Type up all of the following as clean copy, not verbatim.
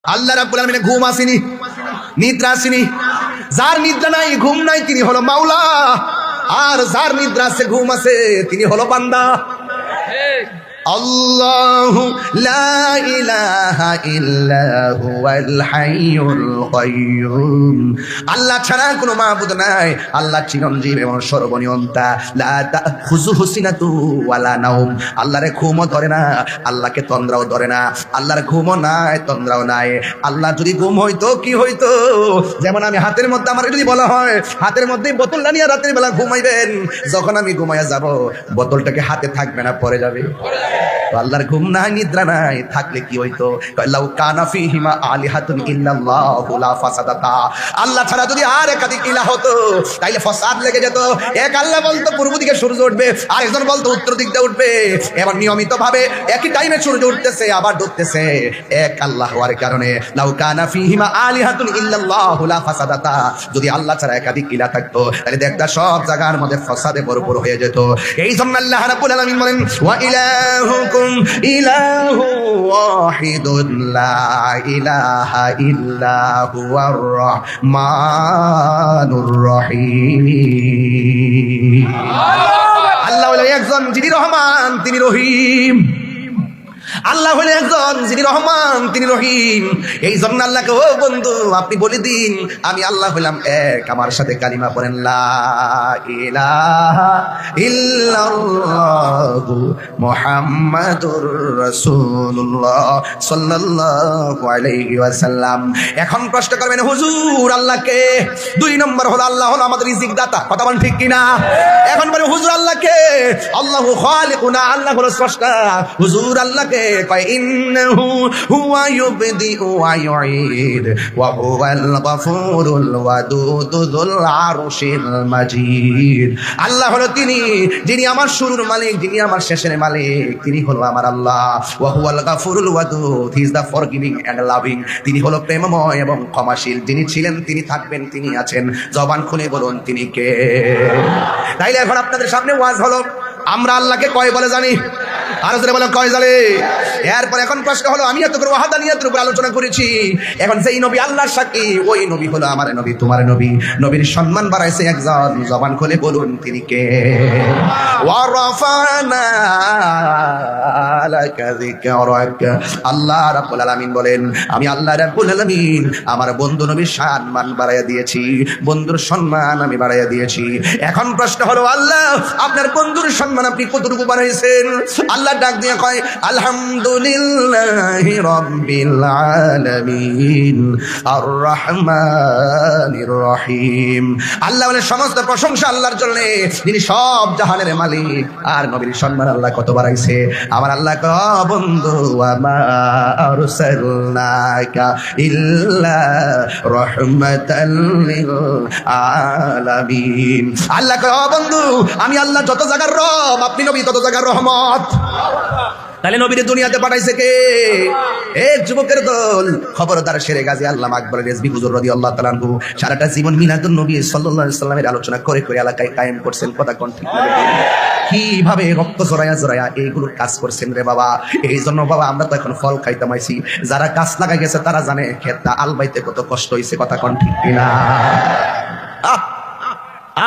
আল্লাহ রাব্বুল আলামিনের ঘুম আসেনি, নিদ্রা আসেনি। যার নিদ্রা নাই, ঘুম নাই, তিনি হলো মাওলা। আর যার নিদ্রা আছে, ঘুম আছে, তিনি হলো বান্দা। আল্লাহু লা ইলাহা ইল্লা হুয়াল হাইয়ুল কাইয়্যুম। আল্লাহ ছাড়া কোনো মাবুদ নাই। আল্লাহ চিরঞ্জীব এবং সর্বনিয়ন্তা। লা তাখুযুহু সিনাতু ওয়ালা নাওম। আল্লাহরে ঘুমও ধরে না, আল্লাহকে তন্দ্রাও ধরে না। আল্লাহর ঘুমও নাই, তন্দ্রাও নাই। আল্লাহ যদি ঘুম হইতো কি হইতো? যেমন আমি হাতের মধ্যে, আমার যদি বলা হয় হাতের মধ্যে বোতলটা নিয়ে রাতের বেলা ঘুমাইবেন, যখন আমি ঘুমাইয়া যাব বোতলটাকে হাতে থাকবে না, পড়ে যাবে। আল্লাহর ঘুম নাই, নিদ্রা নাই, থাকলে কি হইতো? লাউ কানা ফীহিমা আলিহাতুন ইল্লাল্লাহু লা ফাসাদাতা। আল্লাহ ছাড়া যদি আর একাধিক ইলাহ হতো তাইলে ফাসাদ লেগে যেত। এক আল্লাহ বলতো পূর্ব দিকে সূর্য উঠবে, আরেকজন বলতো উত্তর দিক দিয়ে উঠবে। এবার নিয়মিত ভাবে একই টাইমে সূর্য উঠতেছে আবার ডুবতেছে। এক আল্লাহ হওয়ার কারণে লাউ কানা ফীহিমা আলিহাতুন ইল্লাল্লাহু লা ফাসাদাতা। যদি আল্লাহ ছাড়া একাধিক ইলাহ থাকতো তাহলে দেখতা সব জায়গার মধ্যে ফাসাদে ভরপুর হয়ে যেত। এই জন্য আল্লাহ রাব্বুল আলামিন বলেন ওয়া ইলাহুকুম ইলাহু ওয়াহিদুন লা ইলাহা ইল্লা হুয়ার রহমানুর রহিম। আল্লাহ হলো একজন, যিনি রহমান, তিনি রহিম। আল্লাহ হলেন একজন, যিনি রহমান, তিনি রহিম। এই জন্য আল্লাহকে, ও বন্ধু আপনি বলে দিন আমি আল্লাহ হলাম এক। আমার সাথে কালিমা পড়েন, লা ইলাহা ইল্লাল্লাহু মুহাম্মাদুর রাসূলুল্লাহ সাল্লাল্লাহু আলাইহি ওয়াসাল্লাম। এখন প্রশ্ন করবেন হুজুর আল্লাহকে? 2 নম্বর হলো আল্লাহ হলো আমাদের রিজিক দাতা। কথা বলেন ঠিক কিনা? এখন বলে হুজুর আল্লাহকে? আল্লাহু খালিকুনা, আল্লাহ হলো স্রষ্টা। হুজুর আল্লাহকে কয় ইন্নাহু হুয়া ইউবদিউ ওয়া ইউঈদ ওয়া হুয়াল গফুরুল ওয়াদুদ যুল আরশিল মাজিদ। আল্লাহ হলো তিনি, যিনি আমার শুরুর মালিক, যিনি আমার শেষের মালিক, তিনি হলো আমার আল্লাহ। ওয়া হুয়াল গফুরুল ওয়াদুদ, he is the forgiving and loving. তিনি হলো প্রেমময় এবং ক্ষমাশীল। যিনি ছিলেন, তিনি থাকবেন, তিনি আছেন। জবান খুলে বলুন তিনি কে? তাইলে এখন আপনাদের সামনে ওয়াজ হলো, আমরা আল্লাহকে কয় বলে জানি? আরো জোরে বলেন, কয় জানে? এরপর এখন প্রশ্ন হলো, আমি এত করে ওয়াহাদানিয়াতের উপর আলোচনা করেছি, এখন যেই নবী আল্লাহর সাক্ষী, ওই নবী হলো আমার নবী, তোমার নবী। নবীর সম্মান বাড়াইছে একজন, জবান খুলে বলুন তিনি কে? ওয়া রাফানা লাকা যিকরাক। আল্লাহ রাব্বুল আলামিন বলেন, আমি আল্লাহ রাব্বুল আলামিন আমার বন্ধু নবীর সম্মান বাড়াইয়া দিয়েছি, বন্ধুর সম্মান আমি বাড়াইয়া দিয়েছি। এখন প্রশ্ন হলো, আল্লাহ আপনার বন্ধুর সম্মান আপনি কতটুকু বাড়াইছেন? আল্লাহ ডাক দিয়ে কয় আলহামদুলিল্লাহি রাব্বিল আলামিন আর রহমানির রহিম। আল্লাহ বলে সমস্ত প্রশংসা আল্লাহর জন্য, যিনি সব জাহানের মালিক। আর নবীর সম্মান আল্লাহ কত বাড়াইছে? আমার আল্লাহ কয় বন্ধু ওয়ামা আরসালনাকা ইল্লা রাহমাতাল লিল আলামিন। আল্লাহ কয় বন্ধু আমি আল্লাহ যত জায়গার রব, আপনি নবী তত জায়গার রহমত। তাহলে নবীর দুনিয়াতে পাঠাইছে কে? এক যুবকের দল। খবরদার শেরে গাজী আল্লামা আকবর রেজভী হুজুর রাদিয়াল্লাহু তাআলা আনহু সারাটা জীবন মিলাদুন নবী সাল্লাল্লাহু আলাইহি সাল্লামের আলোচনা করে করে এলাকায় কায়েম করছেন। কথা কোন ঠিক না? কিভাবে রক্ত জড়ায়া জড়ায়া এইগুলোর কাজ করছেন রে বাবা। এই জন্য বাবা আমরা তো এখন ফল খাইতাম আইছি। যারা গাছ লাগাই গেছে তারা জানে খেতটা আলবাইতে কত কষ্ট হয়েছে। কথা কোন ঠিক না?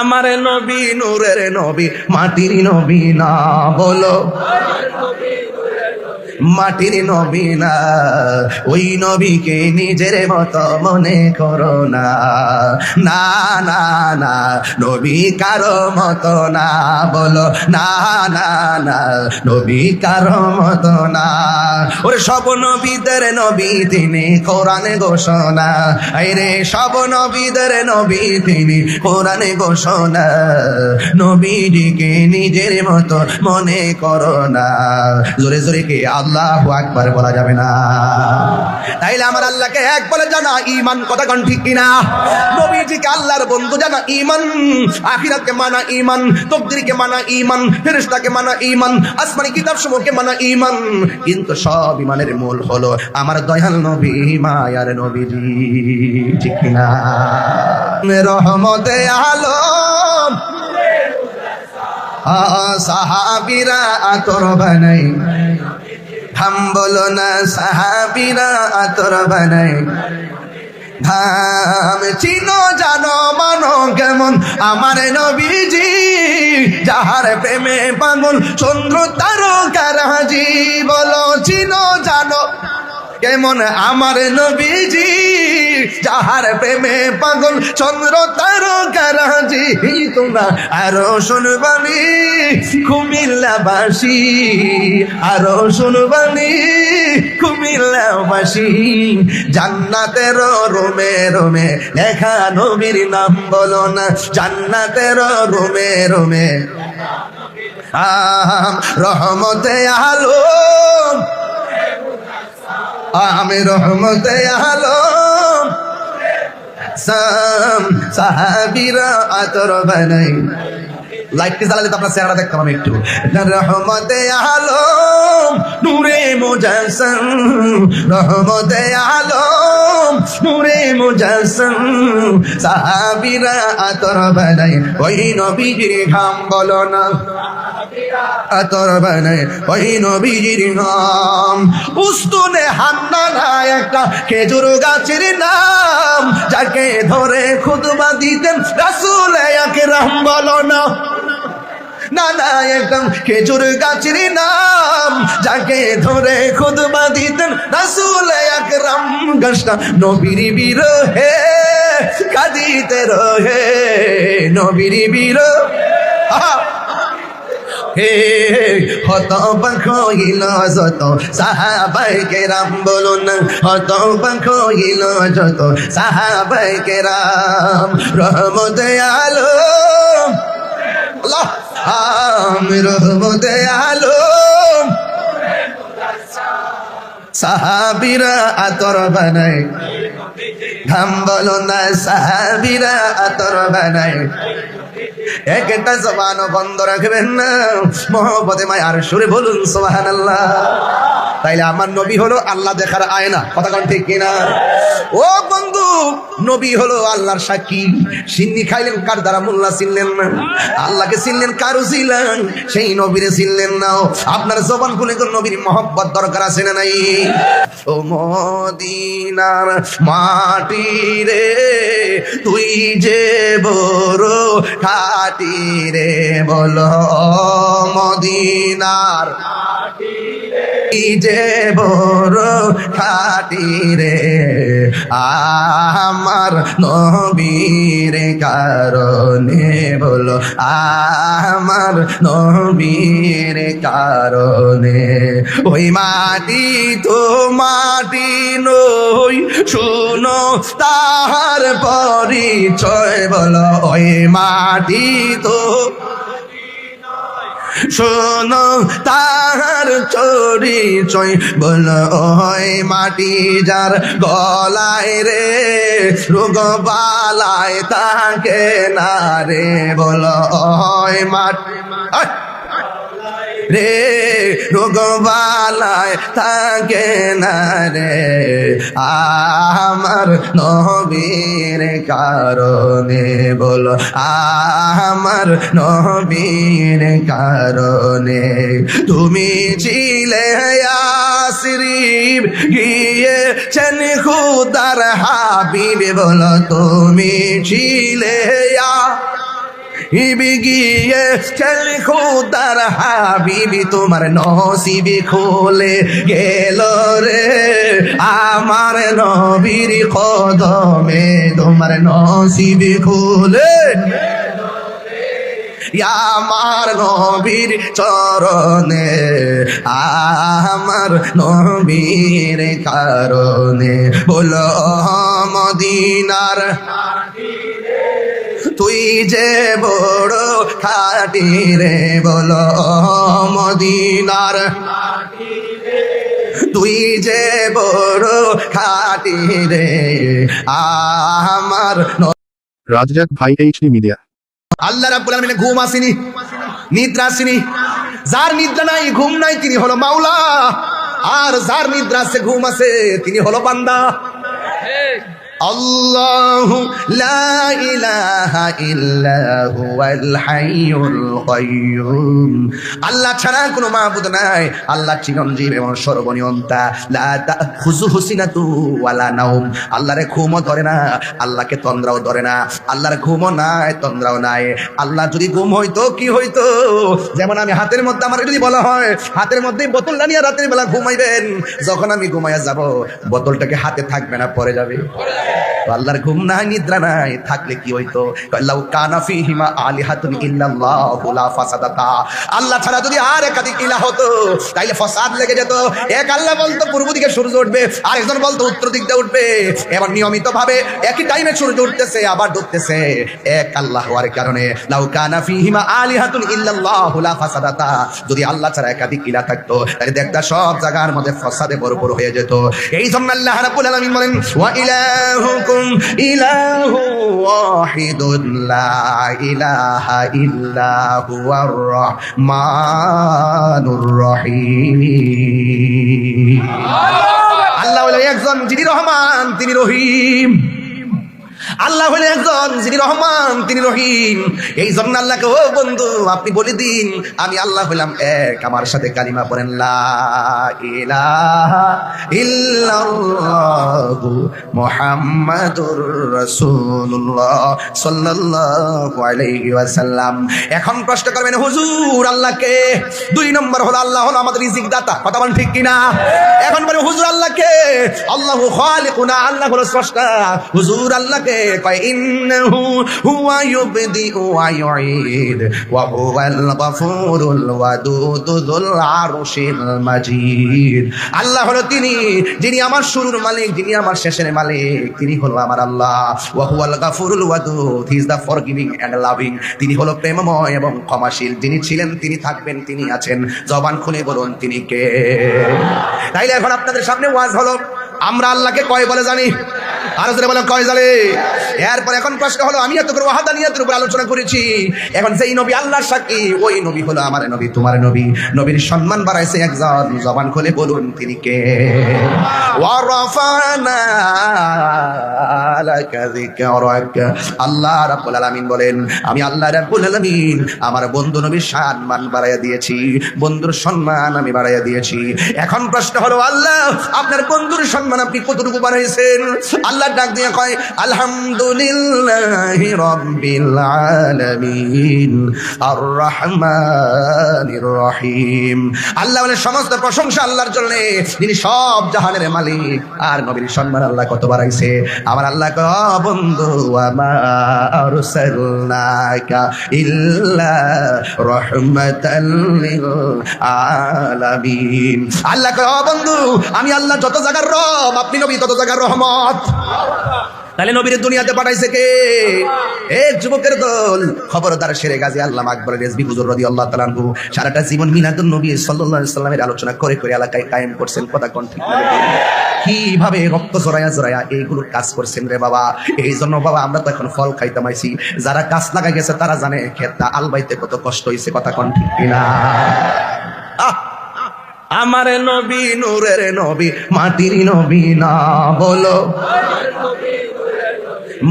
আমার নবী নূরের নবী, মাটির নবী না বলো, মাটির নবী না, ওই নবীকে নিজের মতো মনে করো না। না না না, নবী কারো মতো না বলো, না না না, নবী কারো মতো না। ওরে সব নবীদের নবী তিনি, কোরআনে ঘোষণা। আরে সব নবীদের নবী তিনি, কোরআনে ঘোষণা। নবীজিকে নিজের মতো মনে করো না। জোরে জোরে কে আল্লাহু আকবার বলা যাবে না? তাইলে আমার আল্লাহকে এক বলে জানা ঈমান। কথা কোন ঠিক কিনা? নবীজিকে আল্লাহর বন্ধু জানা ঈমান, আখিরাতকে মানা ঈমান, তাকদীরকে মানা ঈমান, ফেরেশতাকে মানা ঈমান, আসমানি কিতাবসমূহকে মানা ঈমান। কিন্তু সব ঈমানের মূল হলো আমার দয়াল নবী, মায়ার নবীজি। ঠিক কিনা? রহমতে আলম সাহাবীরা আতর বানাই, ঘাম বলো না সাহাবীরা আতর বানায় ঘাম। চিনো জানো মানো কেমন আমার নবীজি, যাহার প্রেমে পাগল চন্দ্র তারকারাজি। বলো চিনো জানো কেমন আমার নবীজি, যাহার প্রেমে পাগল চন্দ্র তারকারাজি। তোমরা আরো শুনবানি কুমিল্লাবাসী, আরো শুনবানি কুমিল্লাবাসী, জান্নাতের রোমে রোমে লেখা নবীর নাম বলো না, জান্নাতের রোমে রোমে রহমতে আলম, আমি রহমতে আলম, সাহাবীরা আতর বানাই। লাইটটি জ্বালালে তো আপনার চেহারা দেখতাম আমি একটু। রহমতে আলম নূরে মুজাসসাম, রহমতে আলম নূরে মুজাসসাম, সাহাবীরা আতর বানাই ওই নবীজির ঘাম বলো না, আতর বানাই ওই নবীজির ঘাম। উস্তুনে হান্নানা একটা খেজুর গাছের নাম, যাকে ধরে খুতবা দিতেন রাসূল আকরাম বলো না, না না একদম খেজুর গাছের নাম, যাকে ধরে খুতবা দিতেন রাসূল আকরাম। গাছটা নবীর বিরহে কাঁদিতে রহে, নবীর বিরহে হে হত পাখ হইল যত সাহাবায়ে কেরাম বলুন, হত পাখ হইল যত সাহাবায়ে কেরাম। রহমতে আলম আল্লাহ, আমি রহমতে আলম, সাহাবীরা আতর বানায় ঘাম বলো না, সাহাবীরা আতর বানায়। একটা জবানও বন্ধ রাখবেন না, মহব্বতে মায়ার সুরে বলুন সুবহানাল্লাহ। তাইলে আমার নবী হলো আল্লাহ দেখার আয়না, কথা কোন ঠিক কিনা? ও বন্ধু, নবী হলো আল্লাহর সাক্ষী। সিন্নি খাইলেন কার দ্বারা? মোল্লা চিনলেন না। আল্লাহকে চিনলেন কার উসিলায়? সেই নবীরে চিনলেন না। আপনার জবান খুলে তো নবীর মহব্বত দরকার আছে না নাই? ও মদিনার মাটি রে, তুই যে বড় খাটি রে, বলো মদিনার যে বড় খাটি রে, আমার নবীর কারণে, বলো আমার নবীর কারণে। ওই মাটি তো মাটি নই, শুনো তাহার পরিচয়, বলো ওই মাটি তো শোনো তাহার চরিচয়, বলো ওই মাটি যার গলায় রে রোগ বালায় তাকে না রে, বলো ওই মাটি রে রোগ বালায় তাকে না রে, আমার নবীর কারণে, বলো আমার নবীর কারণে। তুমি ছিলে ইয়াসরিব গিয়েছেন খুদার হাবিব, বলো তুমি ছিলে ইবি গিয়ে চল খুদার হাবিবি, তোমার নসিবি খুলে গেল রে আমার নবীর কদমে, তোমার নসিবি খুলে আমার নবীর চরণে, আমার নবীর কারণে। বলো মদিনার তুই যে বড় খাটি রে, বলো মদিনার তুই যে বড় খাটি রে, আমার। রাজ্জাক ভাই, এইচডি মিডিয়া। আল্লাহ রাব্বুল আলামিনের ঘুম আসেনি, নিদ্রা আসেনি। যার নিদ্রা নাই, ঘুম নাই, তিনি হলো মাওলা। আর যার নিদ্রা আছে, ঘুম আছে, তিনি হলো বান্দা। আল্লাহু লা ইলাহা ইল্লা হুয়াল হাইয়ুল কাইয়্যুম। আল্লাহ ছাড়া কোনো মাবুদ নাই, আল্লাহ চিরঞ্জীব এবং সর্বনিয়ন্তা। লা তাখুযুহু সিনাতু ওয়ালা নাওম। আল্লাহরে ঘুমও ধরে না, আল্লাহকে তন্দ্রাও ধরে না। আল্লাহর ঘুমও নাই, তন্দ্রাও নাই। আল্লাহ যদি ঘুম হইতো কি হইতো? যেমন আমি হাতের মধ্যে, আমার যদি বলা হয় হাতের মধ্যে বোতলটা নিয়ে রাতের বেলা ঘুমাইবেন, যখন আমি ঘুমাইয়া যাব বোতলটাকে হাতে থাকবে না, পড়ে যাবে। আল্লাহর ঘুম নাই, নিদ্রা নাই, থাকলে কি হইতো? লাউ কানা ফীহিমা আলিহাতুন ইল্লাল্লাহু লা ফাসাদাতা। আল্লাহ ছাড়া যদি আর একাধিক ইলাহ হতো তাইলে ফাসাদ লেগে যেত। এক আল্লাহ বলতো পূর্ব দিকে সূর্য উঠবে, আরেকজন বলতো উত্তর দিক দিয়ে উঠবে। এবার নিয়মিত ভাবে একই টাইমে সূর্য উঠতেছে আবার ডুবতেছে। এক আল্লাহ হওয়ার কারণে লাউ কানা ফীহিমা আলিহাতুন ইল্লাল্লাহু লা ফাসাদাতা। যদি আল্লাহ ছাড়া একাধিক ইলাহ থাকতো তাহলে দেখতা সব জায়গার মধ্যে ফাসাদে ভরপুর হয়ে যেত। এই জন্য আল্লাহ রাব্বুল আলামিন বলেন ওয়া ইলাহুকুম ইলাহু ওয়াহিদুন লা ইলাহা ইল্লা হুয়ার রহমানুর রহিম। আল্লাহ হলো একজন যিনি রহমান, তিনি রহিম। আল্লাহ হলেন একজন যিনি রহমান, তিনি রহিম। এই জন্য আল্লাহকে, ও বন্ধু আপনি বলে দিন আমি আল্লাহ হলাম এক। আমার সাথে কালিমা পড়েন, লা ইলাহা ইল্লাল্লাহু মুহাম্মাদুর রাসূলুল্লাহ সাল্লাল্লাহু আলাইহি ওয়াসাল্লাম। এখন প্রশ্ন করবেন হুজুর আল্লাহকে? 2 নম্বর হলো আল্লাহ হলো আমাদের রিজিক দাতা। কথা বলেন ঠিক কিনা? এখন বলে হুজুর আল্লাহকে? আল্লাহু খালিকুনা, আল্লাহ হলো স্রষ্টা। হুজুর আল্লাহকে কয় ইন্নাহু হুয়া ইউবদিউ ওয়া ইউঈদ ওয়া হুয়াল গফুরুল ওয়াদুদ যুল আরশিল মাজিদ। আল্লাহ হলো তিনি যিনি আমার শুরুর মালিক, যিনি আমার শেষের মালিক, তিনি হলো আমার আল্লাহ। ওয়া হুয়াল গফুরুল ওয়াদুদ, he is the forgiving and loving. তিনি হলো প্রেমময় এবং ক্ষমাশীল। যিনি ছিলেন, তিনি থাকবেন, তিনি আছেন। জবান খুলে বলুন তিনি কে? তাইলে এখন আপনাদের সামনে ওয়াজ হলো, আমরা আল্লাহকে কয় বলে জানি? আরো জোরে বলেন কয় জানে? এরপর এখন প্রশ্ন হলো, আমি এত করে ওয়াহাদানিয়াতের উপর আলোচনা করেছি, এখন যেই নবী আল্লাহর সাক্ষী, ওই নবী হলো আমার নবী, তোমার নবী। নবীর সম্মান বাড়াইছে একজন, জবান খুলে বলুন তিনি কে? ওয়া রাফানা লাকা যিকরাক। আল্লাহ রাব্বুল আলামিন বলেন, আমি আল্লাহ রাব্বুল আলামিন আমার বন্ধু নবীর সম্মান বাড়াইয়া দিয়েছি, বন্ধুর সম্মান আমি বাড়াইয়া দিয়েছি। এখন প্রশ্ন হলো, আল্লাহ আপনার বন্ধুর সম্মান আপনি কতটুকু বাড়াইছেন? আল্লাহ ডাক দিয়ে কয় আলহামদুলিল্লাহি রাব্বিল আলামিন আর রহমানির রহিম। আল্লাহ বলে সমস্ত প্রশংসা আল্লাহর জন্য, যিনি সব জাহানের মালিক। আর নবীর সম্মান আল্লাহ কত বাড়াইছে? আমার আল্লাহ কয় বন্ধু ওয়ামা আরসালনাকা ইল্লা রাহমাতাল লিল আলামিন। আল্লাহ কয় বন্ধু আমি আল্লাহ যত জায়গার রব, আপনি নবী তত জায়গার রহমত। তাহলে নবীর দুনিয়াতে পাঠাইছে কে? এক যুবকের দল। খবরদার শেরে গাজী আল্লামা আকবর রেজভী হুজুর রাদিয়াল্লাহু তাআলা আনহু সারাটা জীবন মিলাদুন নবী সাল্লাল্লাহু আলাইহি সাল্লামের আলোচনা করে করে এলাকায় কায়েম করছেন। কথা কোন ঠিক না? কিভাবে রক্ত জড়ায়া জড়ায়া এইগুলো কাজ করছেন রে বাবা। এই জন্য বাবা আমরা তো এখন ফল খাইতাম আইছি। যারা গাছ লাগাই গেছে তারা জানে খেতটা আলবাইতে কত কষ্ট হয়েছে। কথা কোন ঠিক না? আমার নবী নূরের নবী, মাটির নবী না বলো,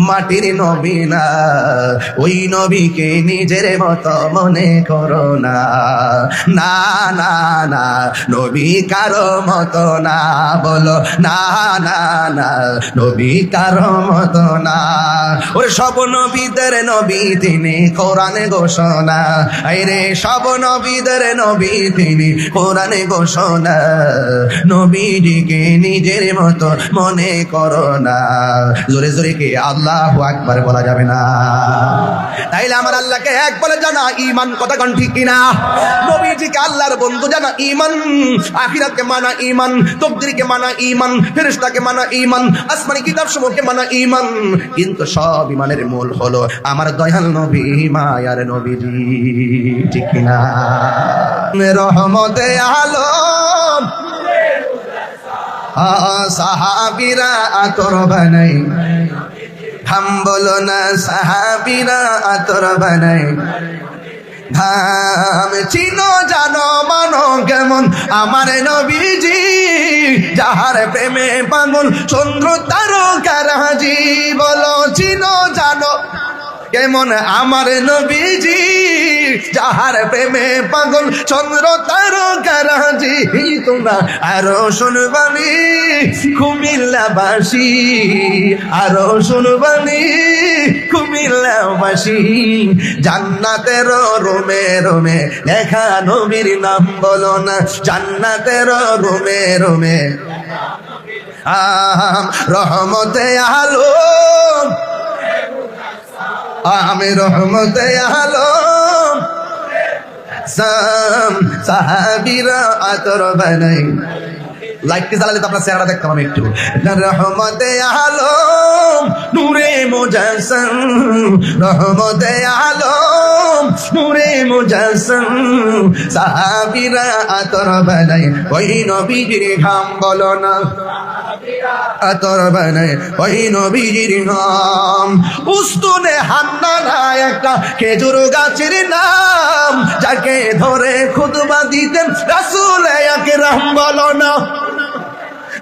মাটির নবী না, ওই নবীকে নিজের মতো মনে করো না। না না না, নবী কারো মতো না বলো, না না না, নবী কারো মতো না। ওরে সব নবীদের নবী তিনি, কোরআনে ঘোষণা। আরে সব নবীদের নবী তিনি, কোরআনে ঘোষণা। নবীজিকে নিজের মতো মনে করো না। জোরে জোরে কে আল্লাহু আকবার বলা যাবে না? তাইলে আমার আল্লাহকে এক বলে জানা ঈমান। কথা কোন ঠিক কিনা? নবীজিকে আল্লাহর বন্ধু জানা ঈমান, আখিরাতকে মানা ঈমান, তাকদীরকে মানা ঈমান, ফেরেশতাকে মানা ঈমান, আসমানি কিতাবসমূহকে মানা ঈমান। কিন্তু সব ঈমানের মূল হলো আমার দয়াল নবী, মায়ার নবীজি। ঠিক কিনা? রহমতে আলম সাহাবীরা আতর বানাই, হাম বলো না সাহাবীরা আতর বানাই। ধাম চিনো জানো মানো কেমন আমার নবীজি, যাহার প্রেমে পাগল চন্দ্র তারকারাজি। বলো চিনো জানো কেমন আমার নবীজি, যাহার প্রেমে পাগল চন্দ্র তারকারাজি। তোমরা আরো শুনবানি কুমিল্লাবাসী, আরো শুনবানি কুমিল্লাবাসী, জান্নাতের রোমে রোমে লেখা নবীর নাম বলো না, জান্নাতের রোমে রোমে রহমতে আলম, আমি রহমতে আলম, সাহাবীরা আতর বানাই। লাইটটি জ্বালালে তো আপনার চেহারা দেখতাম আমি একটু। রহমতে আলম নূরে মুজাসসাম, রহমতে আলম নূরে মুজাসসাম, সাহাবীরা আতর বানাই ওই নবীজির ঘাম বলো না, আতর বানাই ওই নবীজির ঘাম। উস্তুনে হান্নানা একটা খেজুর গাছের নাম, যাকে ধরে খুতবা দিতেন রাসূল আকরাম বলো না,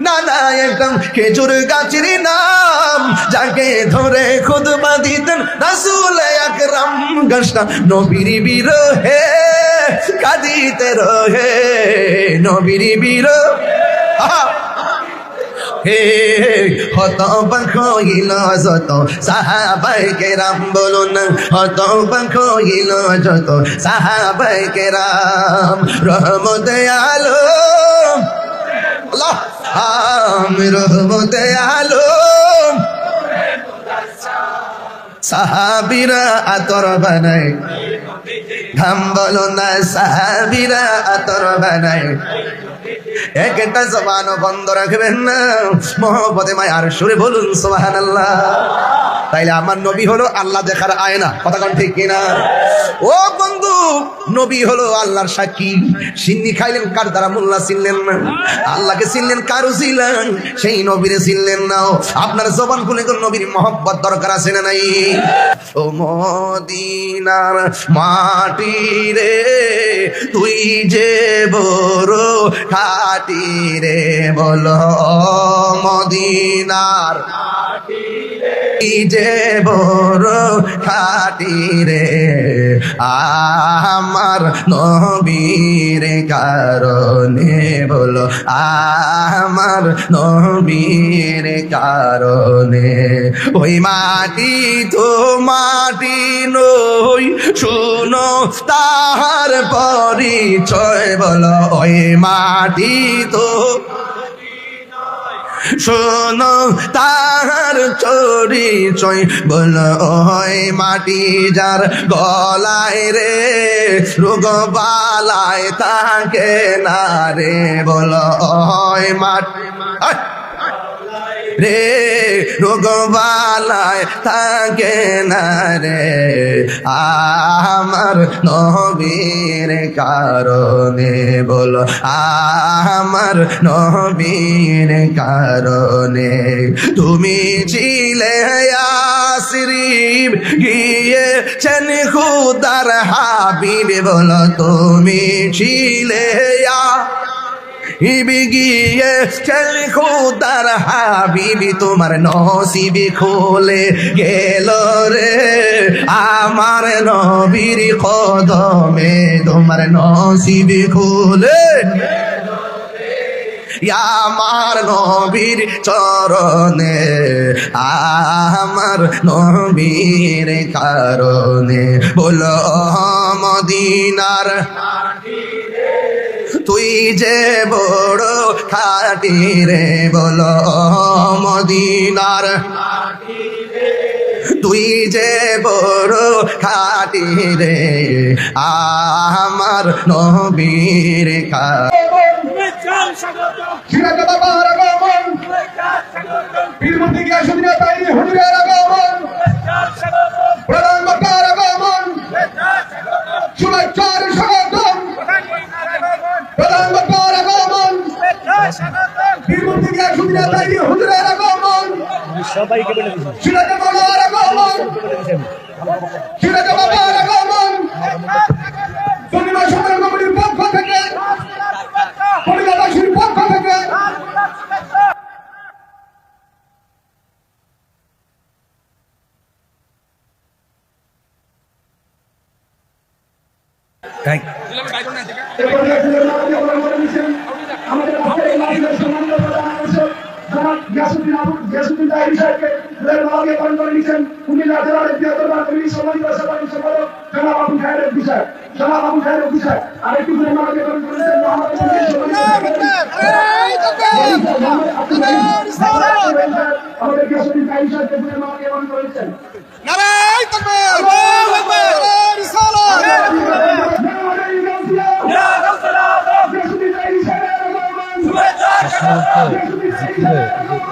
না না একদম খেজুর গাছের নাম, যাকে ধরে খুতবা দিতেন রাসূল আকরাম। গাছটা নবীর বিরহে কাঁদিতে রহে, নবীর বিরহে হে হত পাখ হইল যত সাহাবায়ে কেরাম বলুন, হত পাখ হইল যত সাহাবায়ে কেরাম। রহমতে আলম আল্লাহ, রহমতে আলম, সাহাবীরা আতর বানায় ঘাম বলো না, সাহাবীরা আতর বানায়। একটা জবানও বন্ধ রাখবেন না, মহব্বতে মায়ার সুরে বলুন সুবহানাল্লাহ। তাইলে আমার নবী হলো আল্লাহ দেখার আয়না, কথা কোন ঠিক কিনা? ও বন্ধু, নবী হলো আল্লাহর সাক্ষী। সিন্নি খাইলেন কার দ্বারা? মোল্লা চিনলেন না। আল্লাহকে চিনলেন কার উসিলায়? সেই নবীরে চিনলেন না। আপনার জবান খুলে কোন নবীর মহব্বত দরকার আছে না নাই? ও মদিনার মাটি রে, তুই যে বড় খাটি রে, বলো মদিনার তুই যে বড় খাটি রে, আমার নবীর কারণে, বলো আমার নবীর কারণে। ওই মাটি তো মাটি নই, শুনো তাহার পরিচয়, বলো ওই মাটি তো শোনো তাহার পরিচয়, বলো ওই মাটি যার গলায় রে রোগ বালায় থাকে না রে, বলো ওই মাটি রে রোগ বালায় থাকে না রে, আমার নবীর কারণে, বলো আমার নবীর কারণে। তুমি ছিলে ইয়াসরিব গিয়েছেন খুদার হাবিব, বলো তুমি ছিলে ইবি গিয়ে চল খুদার হাবিবি, তোমার নসিবি খুলে গেল রে আমার নবীর কদমে, তোমার নসিবি খুলে আমার নবীর চরণে, আমার নবীর কারণে, বলো মদিনার তুই যে বড় খাটি রে, বলো মদিনার তুই যে বড় খাটি রে, আমার নবীর সবাইকে বলে দিচ্ছি।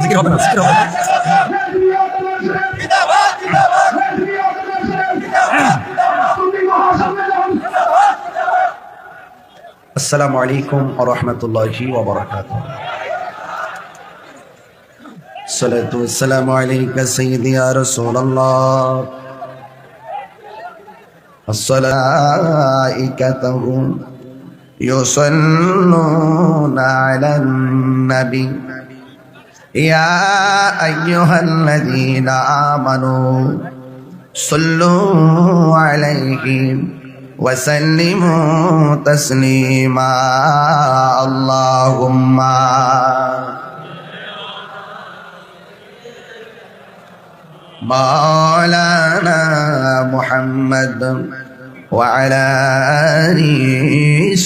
জিকির হবে না, জিকির হবে না। আসসালামু আলাইকুম ওয়া রাহমাতুল্লাহি ওয়া বারাকাতুহু। সালাতু ওয়াসসালামু আলাইকা সাইয়্যিদি ইয়া রাসূলুল্লাহ। আসসালাইকাতুহু ইউসাল্লুনা আলান নবী ইয়া আইয়ুহাল্লাযীনা আমানু সাল্লু আলাইহি ওয়া সাল্লিমু তাসলিমা। আল্লাহুম্মা মাওলানা মুহাম্মদ ওয়া আলা আলি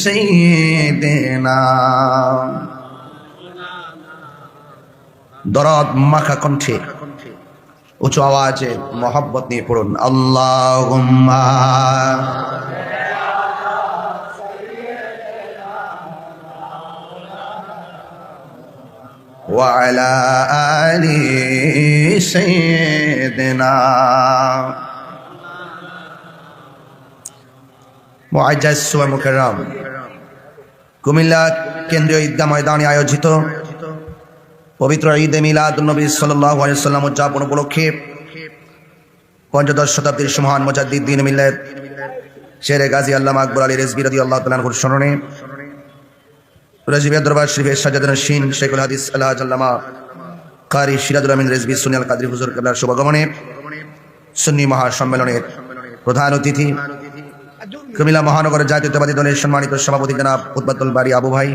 সাইয়্যিদিনা। দরদ মাখা কণ্ঠে উঁচু আওয়াজে মোহাব্বত নিয়ে পড়ুন আল্লাহুম্মা ওয়া আলা আলি সাইয়্যিদিনা। মুআজ্জাজ ওয়া মুকাররম, কুমিল্লা কেন্দ্রীয় ঈদগাহ ময়দানে আয়োজিত পবিত্র ঈদে মিলাদুন নবী সাল্লাল্লাহু আলাইহি ওয়াসাল্লাম উদযাপন উপলক্ষে পঞ্চদশ শতাব্দীর মহান মুজাদ্দিদ দ্বীন মিল্লাত শেরে গাজী আল্লামা আকবর আলী রিজভী রাদিয়াল্লাহু তাআলা আনহুর স্মরণে রাজিবিয়া দরবার শরীফের সাজ্জাদান নশীন শেখুল হাদিস আল্লাহ আল্লামা কারি সিরাজুল আমিন রিজভী সুনিয়াল কাদরি হুজুর কিবলার শুভাগমনে সুন্নি মহাসম্মেলনের প্রধান অতিথি কুমিল্লা মহানগর জাতীয়তাবাদী দলের সম্মানিত সভাপতি জনাব উতবাতুল বারী আবু ভাই,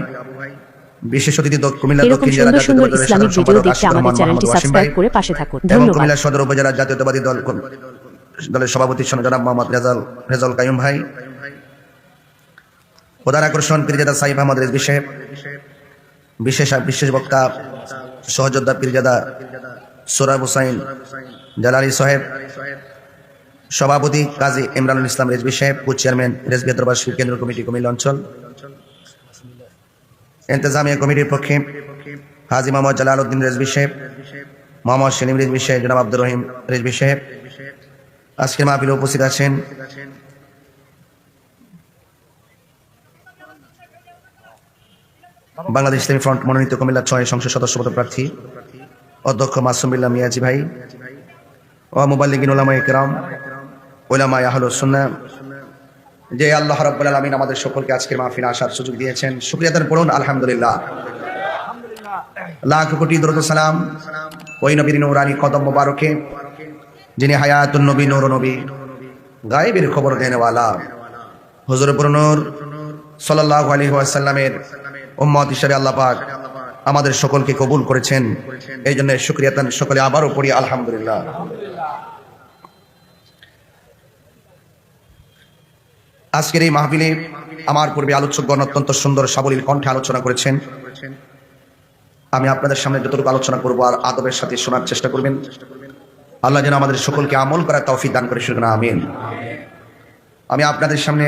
বিশেষ অতিথি কুমিল্লা দক্ষিণ জেলা জাতীয়তাবাদী দলের সাধারণ সম্পাদক এবং কুমিল্লা সদর উপজেলা জাতীয়তাবাদী দলের সভাপতি জনাব মোহাম্মদ রেজাউল কাইয়ুম ভাই, প্রধান আকর্ষণ পীরজাদা সাইফ আহমদ রিজভী সাহেব, বিশেষ বক্তা সহযোদ্ধা পীরজাদা সোহরাব হুসাইন জালালী সাহেব, সভাপতি কাজী ইমরানুল ইসলাম রিজভী সাহেব, কো চেয়ারম্যান রিজভী দরবার শরীফ কেন্দ্র কমিটি কুমিল্লা অঞ্চল, ইন্তেজামিয়া কমিটির পক্ষে হাজী মোহাম্মদ জালাল উদ্দিন রিজভী সাহেব, মোহাম্মদ সেলিম রিজভী সাহেব, জনাব আব্দুর রহিম রিজভী সাহেব। আজকের মাহফিলে উপস্থিত আছেন বাংলাদেশ ইসলামী ফ্রন্ট মনোনীত কুমিল্লা ৬ সংসদ সদস্য পদপ্রার্থী অধ্যক্ষ মাসুম বিল্লাহ মিয়াজি ভাই ও মুবাল্লিগিন উলামায়ে কেরাম, উলামায়ে আহলুস সুন্নাহ, যে আল্লাহ রাব্বুল আলামিন আমাদের সকলকে আজকের মাহফিলে আসার সুযোগ দিয়েছেন, শুকরিয়া আদান করুন আলহামদুলিল্লাহ। লাখ কোটি দরুদ ও সালাম ওই নবীর নূরানি কদম মোবারকে যিনি হায়াতুন নবী, নূর নবী, গায়েবের খবর দেনেওয়ালা হুজুর নূর সাল্লাল্লাহু আলাইহি ওয়াসাল্লামের উম্মত হিসেবে আল্লাহ পাক আমাদের সকলকে কবুল করেছেন। এই জন্য শুকরিয়া আদান সকলে আবারও পড়ি আলহামদুলিল্লাহ। আজকের এই মাহফিলে আমার পূর্বে আলোচকগণ অত্যন্ত সুন্দর সাবলীল কণ্ঠে আলোচনা করেছেন। আমি আপনাদের সামনে যতটুকু আলোচনা করবো আর আদবের সাথে শোনার চেষ্টা করবেন। আল্লাহ যেন আমাদের সকলকে আমল করার তৌফিক দান করে, শুনুন আমিন। আমি আপনাদের সামনে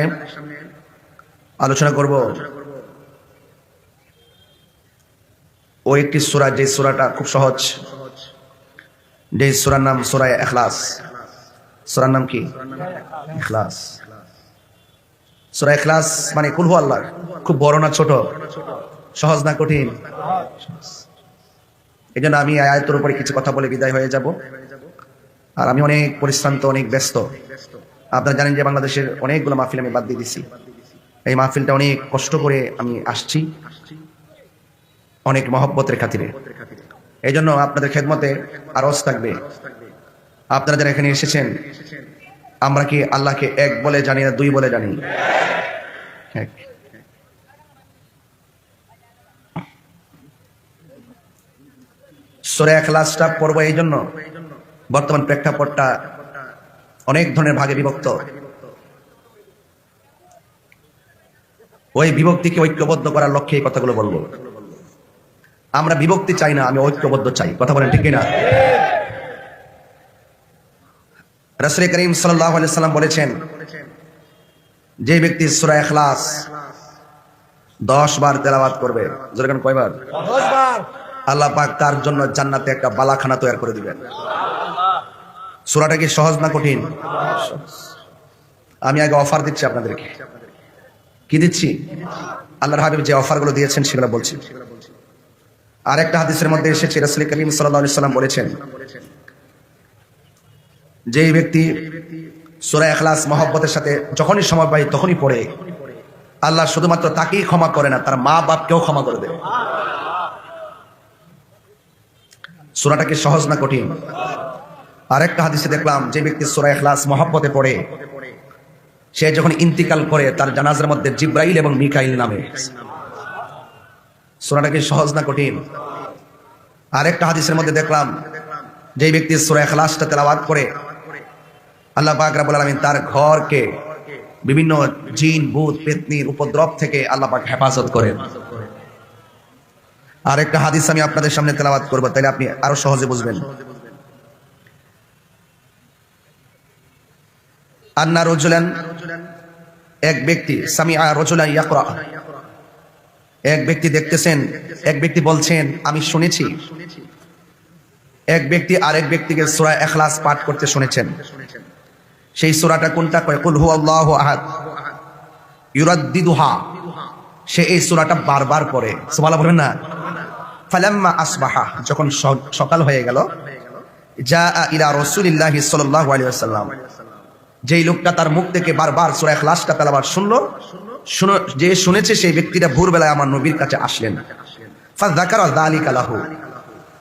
আলোচনা করব ও একটি সূরা, যে সূরাটা খুব সহজ, যে সূরার নাম সূরা ইখলাস। সূরার নাম কি? ইখলাস। সূরা ইখলাস মানে কুল হু আল্লাহ। খুব বড় না ছোট, সহজ না কঠিন? এই জন্য আমি আয়াতের উপরে কিছু কথা বলে বিদায় হয়ে যাব। আর আমি অনেক পরিশ্রান্ত, অনেক ব্যস্ত। আপনারা জানেন যে বাংলাদেশের অনেকগুলো মাহফিল আমি বাদ দিয়ে দিছি। এই মাহফিলটা অনেক কষ্ট করে আমি আসছি, অনেক মহব্বতের খাতিরে। এই জন্য আপনাদের খেদমতে আরজ থাকবে, আপনারা যারা এখানে এসেছেন, আমরা কি আল্লাহকে এক বলে জানি না দুই বলে জানি? সূরা ইখলাসটা পড়ব এই জন্য বর্তমান প্রেক্ষাপটটা অনেক ধরনের ভাগে বিভক্ত। ওই বিভক্তিকে ঐক্যবদ্ধ করার লক্ষ্যে এই কথাগুলো বলবো। আমরা বিভক্তি চাই না, আমি ঐক্যবদ্ধ চাই। কথা বলেন ঠিক কিনা? রাসূল করিম সাল্লাল্লাহু আলাইহি ওয়াসাল্লাম বলেছেন, যে ব্যক্তি সূরা ইখলাস 10 বার তেলাওয়াত করবে, জোরে কোন কয়বার? 10 বার। আল্লাহ পাক তার জন্য জান্নাতে একটা বালাখানা তৈরি করে দিবেন। সূরাটা কি সহজ না কঠিন? আমি আগে অফার দিচ্ছি আপনাদেরকে। কি দিচ্ছি? আল্লাহর হাবিব যে অফারগুলো দিয়েছেন সেগুলো বলছি। আর একটা হাদিসের মধ্যে এসেছে, রাসূল করিম সাল্লাল্লাহু আলাইহি ওয়াসাল্লাম বলেছেন, যেই ব্যক্তি সূরা ইখলাস মহব্বতের সাথে যখনই সময় পায় তখনই পড়ে, আল্লাহ শুধুমাত্র তাকেই ক্ষমা করে না, তার মা বাপকেও ক্ষমা করে দেয়। সূরাটা কি সহজ না কঠিন? আরেকটা হাদিসে দেখলাম, যে ব্যক্তি সূরা ইখলাস মহব্বতে পড়ে, সে যখন ইন্তিকাল করে তার জানাজার মধ্যে জিব্রাইল এবং মিকাইল নামে। সূরাটা কি সহজ না কঠিন? আরেকটা হাদিসের মধ্যে দেখলাম, যে ব্যক্তি সূরা ইখলাসটা তেলাওয়াত করে, আল্লাহ পাক রব্বুল আলামিন তার ঘরকে বিভিন্ন জিন ভূত পেতনির উপদ্রব থেকে আল্লাহ পাক হেফাজত করেন। আরেকটা হাদিস আমি আপনাদের সামনে তেলাওয়াত করব, তাহলে আপনি আরো সহজে বুঝবেন। আন্না রাজুলান, এক ব্যক্তি, সামিআ রাজুলান ইয়াকরা, এক ব্যক্তি দেখতেছেন, এক ব্যক্তি বলছেন আমি শুনেছি, এক ব্যক্তি আরেক ব্যক্তিকে সূরা ইখলাস পাঠ করতে শুনেছেন। সেই সূরাটা কোনটা? কয় কুল হুয়াল্লাহু আহাদ, ইউরাদ্দিদুহা, সে এই সূরাটা বারবার পড়ে। সুবহানাল্লাহ বলবেন না? ফালাম্মা আসবাহা, যখন সকাল হয়ে গেল, জাআ ইলা রাসূলিল্লাহি সাল্লাল্লাহু আলাইহি ওয়াসাল্লাম, যেই লোকটা তার মুখ থেকে বারবার সূরা ইখলাসটা তেলাওয়াত যে শুনেছে, সেই ব্যক্তিটা ভোরবেলায় আমার নবীর কাছে আসলেন। ফাযাকারা যালিকা লাহু,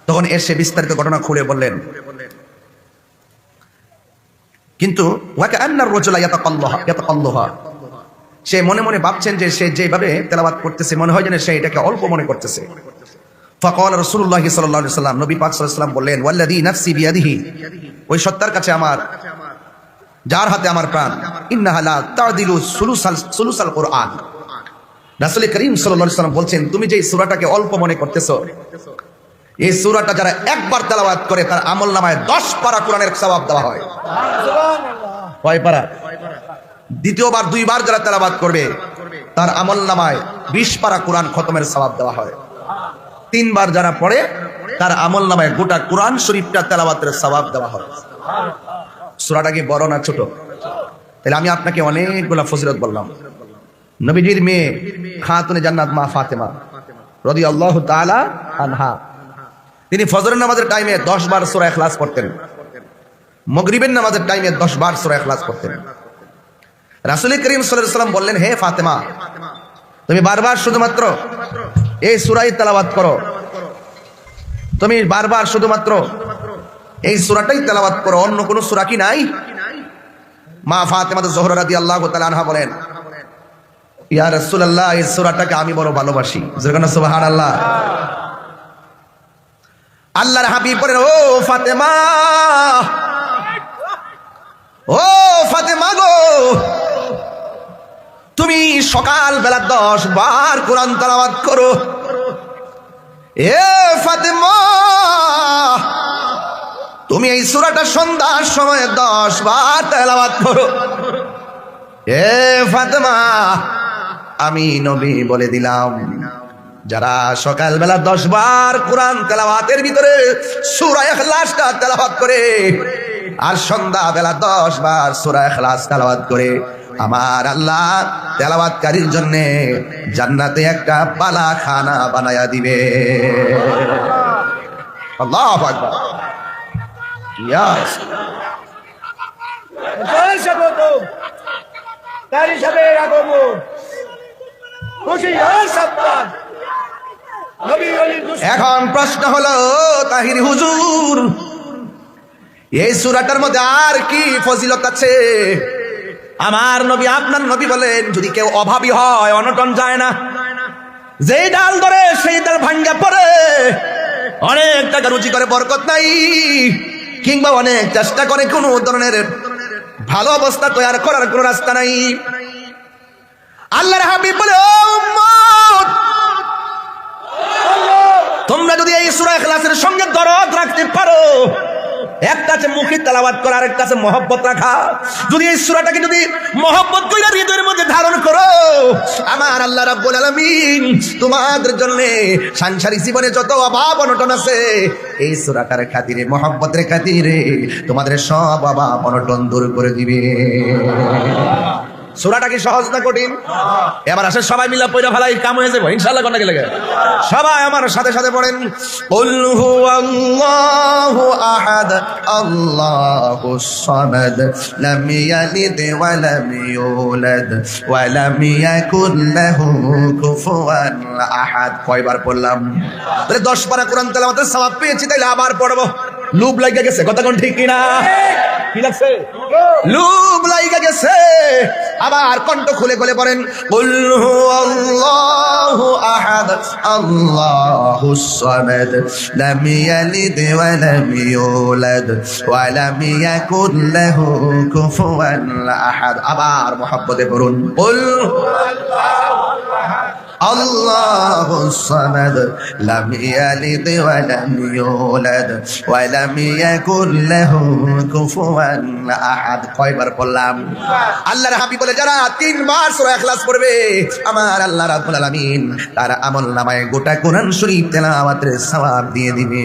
তখন এসে বিস্তারিত ঘটনা খুলে বললেন। কিন্তু ওয়াকান্নার রাজুলা ইয়াতাকাল্লাহা, সে মনে মনে ভাবছেন যে সে যেভাবে তেলাওয়াত করতেছে মনে হয় যেন সে এটাকে অল্প মনে করতেছে। ফাকাল রাসূলুল্লাহ সাল্লাল্লাহু আলাইহি ওয়াসাল্লাম, নবী পাক সাল্লাল্লাহু আলাইহি ওয়াসাল্লাম বললেন, ওয়াল্লাযী নাফসি বিয়াদিহি, ওই সত্তার কাছে আমার, যার হাতে আমার প্রাণ, ইন্নাহা লা তা'দিলু সুলুসাল কুরআন। রাসূল করিম সাল্লাল্লাহু আলাইহি ওয়াসাল্লাম বলছেন, তুমি যে সূরাটাকে অল্প মনে করতেছো, এই সূরাটা যারা একবার তেলাওয়াত করে তার আমলনামায় 10 পারা কোরআনের সওয়াব দেওয়া হয়। সুবহানাল্লাহ। কয় পারা? দ্বিতীয়বার 2 বার যারা তেলাওয়াত করবে তার আমলনামায় 20 পারা কোরআন খতমের সওয়াব দেওয়া হয়। 3 বার যারা পড়ে তার আমলনামায় গোটা কোরআন শরীফটা তেলাওয়াতের সওয়াব দেওয়া হয়। সূরাটা কি বড় না ছোট? তাহলে আমি আপনাকে অনেকগুলা ফজিলত বললাম। নবীজির মেয়ে খাতুনে জান্নাত মা ফাতেমা রাদিয়াল্লাহু তাআলা আনহা, তিনি ফজরের নামাজের টাইমে 10 বার সূরা ইখলাস পড়তেন, মাগরিবের নামাজের টাইমে 10 বার সূরা ইখলাস পড়তেন। রাসূল করিম সাল্লাল্লাহু আলাইহি ওয়াসাল্লাম বললেন, হে ফাতেমা, তুমি বারবার শুধুমাত্র এই সূরাই তেলাওয়াত করো, তুমি বারবার শুধুমাত্র এই সূরাটাই তেলাওয়াত করো, অন্য কোন সূরা কি নাই? মা ফাতেমা জোহরা রাদিয়াল্লাহু তাআলা আনহা বলেন, ইয়া রাসূলুল্লাহ, এই সূরাটাকে আমি বড় ভালোবাসি। সুবহানাল্লাহ। আল্লাহর হাবিব বলেন, ও ফাতেমা, ও ফাতেমা গো, তুমি সকাল বেলা 10 বার কোরআন তেলাওয়াত করো। এ ফাতেমা, তুমি এই সূরাটা সন্ধ্যার সময় 10 বার তেলাওয়াত করো। এ ফাতেমা, আমি নবী বলে দিলাম, যারা সকালবেলা 10 বার কোরআন তেলাওয়াতের ভিতরে সূরা ইখলাসটা তেলাওয়াত করে আর সন্ধ্যাবেলা 10 বার সূরা ইখলাস তেলাওয়াত করে, আমার আল্লাহ তেলাওয়াতকারীর জন্য জান্নাতে একটা বালাখানা বানায়া দিবে। আল্লাহু আকবার। ইয়াস জয় সাবত তারি সাবের আগমন খুশি আর সাবধান। নবী ওলির দুশ্মন। এখন প্রশ্ন হলো, তাহির হুজুর, এই সূরাটার মধ্যে আর কি ফজিলত আছে? আমার নবী আপনার নবী বলেন, যদি কেউ অভাবী হয় অনটন যায় না, যেই ডাল ধরে সেই ডাল ভাঙ্গা পড়ে, অনেক টাকা রুচি করে বরকত নাই, কিংবা অনেক চেষ্টা করে কোনো ধরনের ভালো অবস্থা তৈরি করার কোনো রাস্তা নাই। আল্লাহর হাবিব বলে, ও উম্মত, তোমরা যদি এই সূরা ইখলাসের সঙ্গে দরদ রাখতে পারো, একটা আছে মুখে তেলাওয়াত করা, আরেকটা আছে মহব্বত রাখা, যদি এই সূরাটাকে যদি মহব্বত কইরা হৃদয়ের মধ্যে ধারণ করো, আমার আল্লাহ রাব্বুল আলামিন তোমাদের জন্য সাংসারিক জীবনে যত অভাব অনটন আছে, এই সূরাটার খাতিরে, মহব্বতের খাতিরে তোমাদের সব অভাব অনটন দূর করে দিবে। সূরাটা কি সহজ না কঠিন? এবার আসে সবাই মিলে পড়া ফেলাই, কাম হয়ে যাবে ইনশাআল্লাহ। কোন লাগে সবাই আমার সাথে সাথে পড়েন, কুল হুয়াল্লাহু আহাদ আল্লাহুস সামাদ লাম ইয়ালিদ ওয়া লাম ইউলাদ ওয়া লাম ইয়াকুল লাহু কুফুয়ান আহাদ। কয়বার পড়লাম? তাহলে 10 পারা কোরআন তেলাওয়াতের সওয়াব পেয়েছি, তাইলে আবার পড়ব। লুব লাগা গেছে, কথা কোন ঠিক কিনা? কি লাগছে? লুব লাগা গেছে। আবার কণ্ঠ খুলে খুলে পড়েন, কুল হুয়াল্লাহু আহাদ আল্লাহুস সামাদ লাম ইয়ালিদ ওয়া লাম ইউলাদ ওয়া লাম ইয়াকুল লাহু কুফুয়ান আহাদ। আবার মহব্বতে পড়ুন, কুল আল্লাহুস সামাদ লাম ইয়ালিদ ওয়া লাম ইউলাদ ওয়া লাম ইয়াকুল লাহু কুফুয়ান আহাদ। কয়বার পড়লাম? আল্লাহর হাবিব বলে, যারা 3 বার সূরা ইখলাস পড়বে, আমার আল্লাহ রাব্বুল আলামিন তার আমলনামায় গোটা কোরআন শরীফ তেলাওয়াতের সওয়াব দিয়ে দিবে।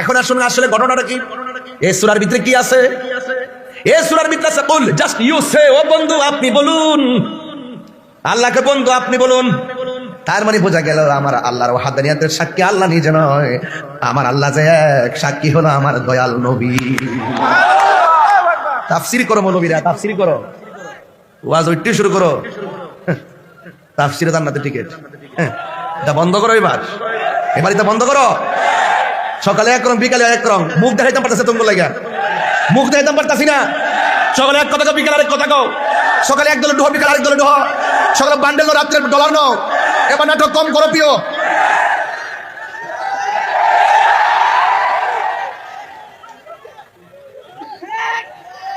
এখন আসুন, আসলে ঘটনাটা কি? এই সূরার ভিতরে কি আছে? এই সূরার ভিতরে আছে কুল, জাস্ট ইউ সে, ও বন্ধু আপনি বলুন, আল্লাহকে বন্ধু আপনি বলুন। তার মানে বোঝা গেল আমার আল্লাহর ওয়াহদানিয়াতের সাক্ষী আল্লাহ নিজে নয়, আমার আল্লাহ যে এক, সাক্ষী হলো আমার দয়াল নবী। তাফসীর করো মৌলবীরা, তাফসীর করো, ওয়াজ উঠতে শুরু করো, তাফসীরে জান্নাতের টিকিট। এটা বন্ধ করো, এবার এটা বন্ধ করো। সকালে এক রং, বিকালে এক রং, মুখ দেখাইতাম পারতেছে তোমার লাগা, মুখ দেখাইতাম পারতাছি না। সকালে এক কথা কও, বিকালে আরেক কথা কও, সকালে এক দলে ডুহ, বিকালে আরেক দলে ডুহ, সকালে বান্ডেল রাত্রে ডলার নাও। এবার নাটক কম করো প্রিয়।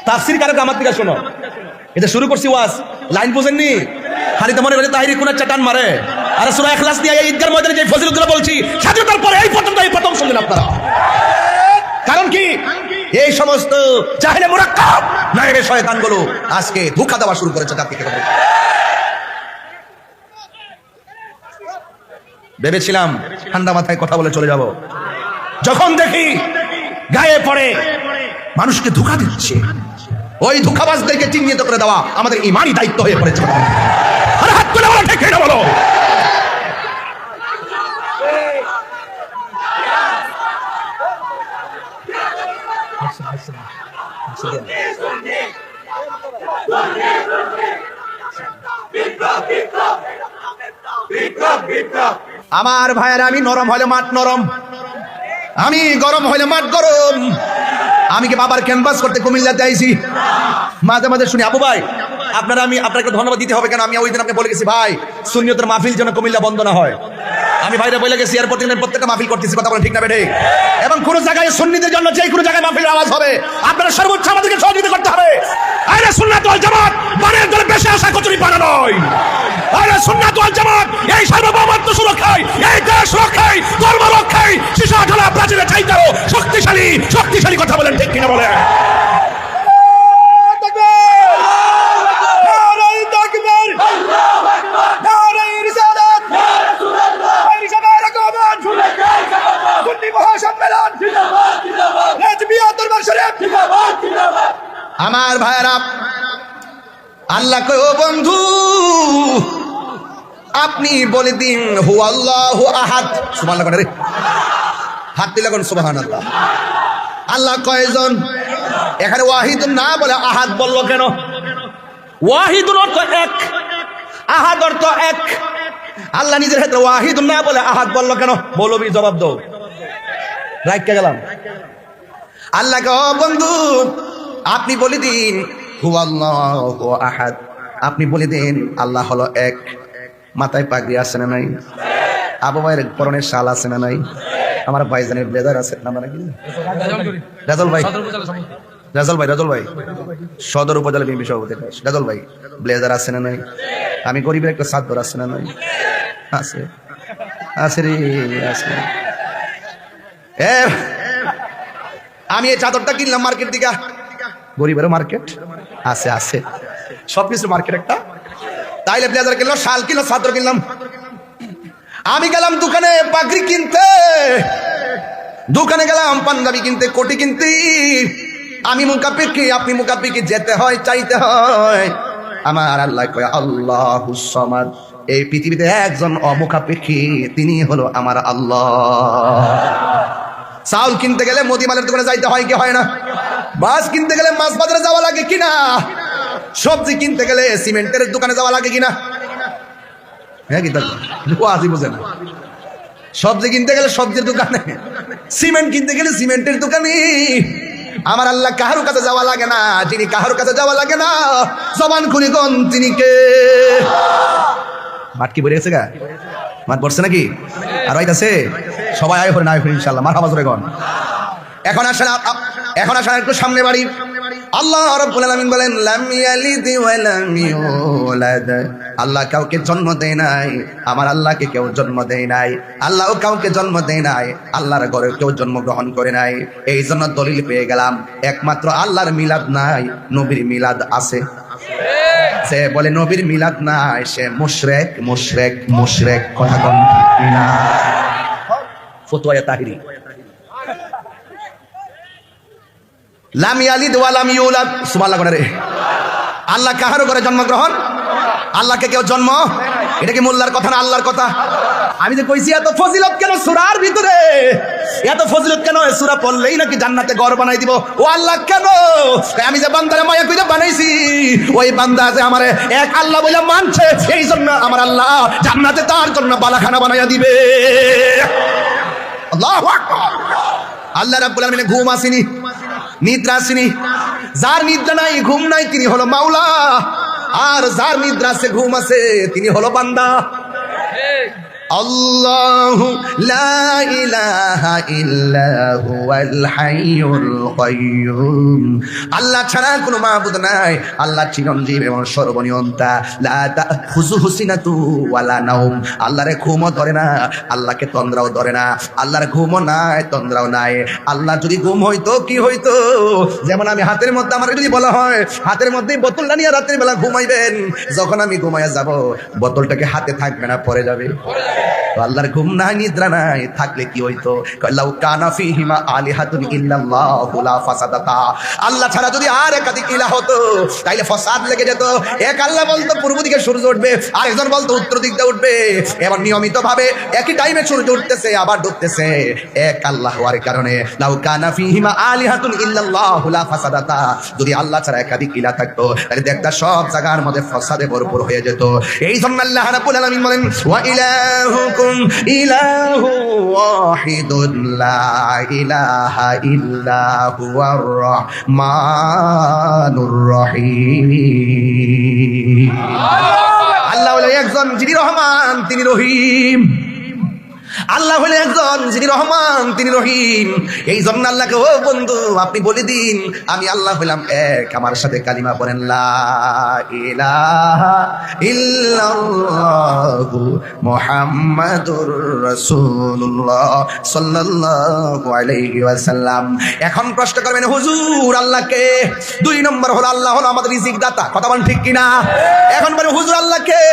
তাফসীর কারক আমার থেকে শোনো, এটা শুরু করছি ওয়াজ, লাইন বুঝেননি? হারিতে মনে করে তাহিরি কোন চাটান মারে। আর সূরা ইখলাস নিয়ে এই ঈদগার ময়দানে যে ফজিলতগুলো বলছি, স্বাধীনতার পরে এই প্রথম শুনলেন আপনারা। কারণ কি? এই সমস্ত জাহেলে মুরাক্কাব নায়েবে শয়তানগুলো আজকে ধোঁকা দেওয়া শুরু করেছে জাতিকে। ভেবেছিলাম ঠান্ডা মাথায় কথা বলে চলে যাব, যখন দেখি গায়ে পড়ে মানুষকে ধোঁকা দিচ্ছে, ওই ধোঁকাবাজদেরকে চিহ্নিত করে দেওয়া আমাদের ইমানি দায়িত্ব হয়ে পড়েছে। আরে হাত তুলে বলো, ঠিক না বলো? আমার ভাইয়েরা, আমি নরম হলে মাঠ নরম, আমি গরম হলে মাঠ গরম। আমি কি বাবার ক্যাম্পাস করতে কুমিল্লাতে আইছি? মাঝে মাঝে শুনি, আবু ভাই আপনাকে ধন্যবাদ দিতে হবে, কেন আমি ওই দিন আপনি বলে গেছি ভাই সুন্নিয়তের মাহফিল যেন কুমিল্লা বন্ধ না হয়। আমি ভাইরা বলে গেছি এর প্রত্যেকটা মাহফিল করতেছি, কথা বলেন ঠিক না বেঠিক? এবং কোন জায়গায় সুন্নিদের জন্য যে কোনো জায়গায় মাহফিলের আওয়াজ হবে, আপনারা সর্বোচ্চ আমাদেরকে সহযোগিতা করতে হবে। আরে সুন্নাত ওয়াল জামাত বানের দলে বেশি আশা কচুরি পানা নয়। আরে সুন্নাত ওয়াল জামাত এই সার্বভৌমত্ব সুরক্ষায়, এই দেশ রক্ষায়, ধর্ম রক্ষায় শিশা ঢালা প্রাচীরের চাইতেও শক্তিশালী, কথা বলেন ঠিক কিনা বলেন? আমার ভাইয়েরা, আল্লাহ কয়, ও বন্ধু আপনি বলে দিন হু আল্লাহু আহাদ। সুবহানাল্লাহ করে হাত দিলে কোন সুবহানাল্লাহ। আল্লাহ কয়জন? এখানে ওয়াহিদুন না বলে আহাদ বললো কেন? ওয়াহিদুন অর্থ এক, আহাদ অর্থ এক। আল্লাহ নিজের ক্ষেত্রে ওয়াহিদুন না বলে আহাদ বললো কেন? মৌলবী জবাব দাও, রাইখা গেলাম। আল্লাহ কয়, ও বন্ধু আপনি বলে দিন হুয়াল্লাহু আহাদ। আপনি বলে দিন আল্লাহ হলো এক। মাথায় পাগড়ি আছে না নাই? আবু ভাইয়ের পরনের শাল আছে না নাই? আমার ভাইজানের ব্লেজার আছে না নাকি? রাজল ভাই, রাজল ভাই সদর উপজেলা বিএনপি সভাপতি রাজল ভাই, ব্লেজার আছে না নাই? আমি গরিবের একটা চাদর আছে না নাই? আছে, আছে রে, আছে। আমি এই চাদরটা কিনলাম মার্কেট থেকে, গরিবেরও মার্কেট আছে, আছে সবকিছু মার্কেট একটা। তাইলে ব্লেজার কিনলাম, শাল কিনলাম, চাদর কিনলাম। আমি গেলাম দোকানে পাগড়ি কিনতে, দোকানে গেলাম পাঞ্জাবি কিনতে, কোটি কিনতে। আমি মুকাফিকি, আপনি মুকাফিকি, যেতে হয়, চাইতে হয়। আমার আল্লাহ কয় আল্লাহুস সামাদ। এই পৃথিবীতে একজন অমুখাপেক্ষী, তিনি হলো আমার আল্লাহ। চাউল কিনতে গেলে মুদিমালের দোকানে যাইতে হয় কি হয় না? মাছ কিনতে গেলে মাছ বাজারে যাওয়া লাগে কিনা? সবজি কিনতে গেলে সিমেন্টের দোকানে যাওয়া লাগে কিনা? হ্যাঁ কি আজি বোঝে না। সবজি কিনতে গেলে সবজির দোকানে, সিমেন্ট কিনতে গেলে সিমেন্টের দোকানে। আমার আল্লাহ কাহার কাছে যাওয়া লাগে না। যিনি কাহার কাছে যাওয়া লাগে না, জবান খুলে কোন তিনি কে? মাঠ কি বেরিয়েছে গা? মাঠ পড়ছে নাকি? আর হইতাছে সবাই আয় করে না, আয় করে ইনশাআল্লাহ। মারহাবা জোরে কোন। এখন আসেন একটু সামনে বাড়ি। আল্লাহ রাব্বুল আলামিন বলেন লাম ইয়ালিদ ওয়া লাম ইউলাদ। আল্লাহ কাউকে জন্ম দেয় নাই, আমার আল্লাহকে কেউ জন্ম দেয় নাই। আল্লাহও কাউকে জন্ম দেয় নাই, আল্লাহর ঘরে কেউ জন্মগ্রহণ করে নাই। এই জন্য দলিল পেয়ে গেলাম, একমাত্র আল্লাহর মিলাদ নাই, নবীর মিলাদ আছে। সে বলে নবীর মিলাদ নাই, সে মুশরিক, মুশরিক, মুশরিক। কথা কোন ঠিক না? ফতোয়া তাহরি। লাম ইয়ালিদ ওয়া লাম ইউলাদ। সুবহানাল্লাহ করে রে। আল্লাহ কাহারও করে জন্মগ্রহণ, আল্লাহকে কেউ জন্ম, এটা কি মোল্লার কথা না আল্লাহর কথা? আমি যে কইছি এত ফজিলত কেন সূরার ভিতরে, এত ফজিলত কেন? সূরা পড়লেই নাকি জান্নাতে ঘর বানাই দিব। ও আল্লাহ কেন? আমি যে বান্দারে মায়া কইরা বানাইছি, ওই বান্দা যে আমারে এক আল্লাহ বলে মানছে, এই জন্য আমার আল্লাহ জান্নাতে তার জন্য বালাখানা বানাইয়া দিবে। আল্লাহু আকবার। আল্লাহ রাব্বুল আলামিনের ঘুম আসেনি, নিদ্রা আসেনি। যার নিদ্রা নাই, ঘুম নাই, তিনি হলো মাওলা। আর যার নিদ্রা আছে, ঘুম আছে, তিনি হলো বান্দা। আল্লাহু লা ইলাহা ইল্লা হুয়াল হাইয়ুল কাইয়্যুম। আল্লাহ ছাড়া কোনো মাবুদ নাই। আল্লাহ চিরঞ্জীব এবং সর্বনিয়ন্তা। লা তাখুযুহু সিনাতু ওয়ালা নাওম। আল্লাহরে ঘুমও ধরে না, আল্লাহকে তন্দ্রাও ধরে না। আল্লাহর ঘুমও নাই, তন্দ্রাও নাই। আল্লাহ যদি ঘুম হইতো কি হইতো? যেমন আমি হাতের মধ্যে, আমার যদি বলা হয় হাতের মধ্যে বোতলটা নিয়ে রাতের বেলা ঘুমাইবেন, যখন আমি ঘুমাইয়া যাব বোতলটাকে হাতে থাকবে না, পড়ে যাবে। আল্লাহর ঘুম নাই, নিদ্রা নাই, থাকলে কি হইতো? লাউ কানা ফীহিমা আলিহাতুন ইল্লাল্লাহু লা ফাসাদাতা। আল্লাহ ছাড়া যদি আর একাধিক ইলাহ হতো, তাইলে ফাসাদ লেগে যেত। এক আল্লাহ বলতো পূর্ব দিকে সূর্য উঠবে, আরেকজন বলতো উত্তর দিক দিয়ে উঠবে। এবার নিয়মিত ভাবে একই টাইমে সূর্য উঠতেছে আবার ডুবতেছে। এক আল্লাহ হওয়ার কারণে লাউ কানা ফীহিমা আলিহাতুন ইল্লাল্লাহু লা ফাসাদাতা। যদি আল্লাহ ছাড়া একাধিক ইলাহ থাকতো, তাহলে দেখতা সব জায়গার মধ্যে ফাসাদে ভরপুর হয়ে যেত। এই জন্য আল্লাহ রাব্বুল আলামিন বলেন ওয়া ইলাহুকুম ইলাহু ওয়াহিদুন লা ইলাহা ইল্লা হুয়ার রহমানুর রহিম। আল্লাহ হলো একজন, যিনি রহমান, তিনি রহিম। আল্লাহ হলেন একজন, যিনি রহমান, তিনি রহিম। এই জন্য আল্লাহকে, ও বন্ধু আপনি বলে দিন আমি আল্লাহ হলাম এক। আমার সাথে কালিমা পড়েন, লা ইলাহা ইল্লাল্লাহু মুহাম্মাদুর রাসূলুল্লাহ সাল্লাল্লাহু আলাইহি ওয়াসাল্লাম। এখন প্রশ্ন করবেন হুজুর আল্লাহকে? 2 নম্বর হলো আল্লাহ হলো আমাদের রিজিক দাতা। কথা বলেন ঠিক কিনা? এখন বলেন হুজুর আল্লাহকে?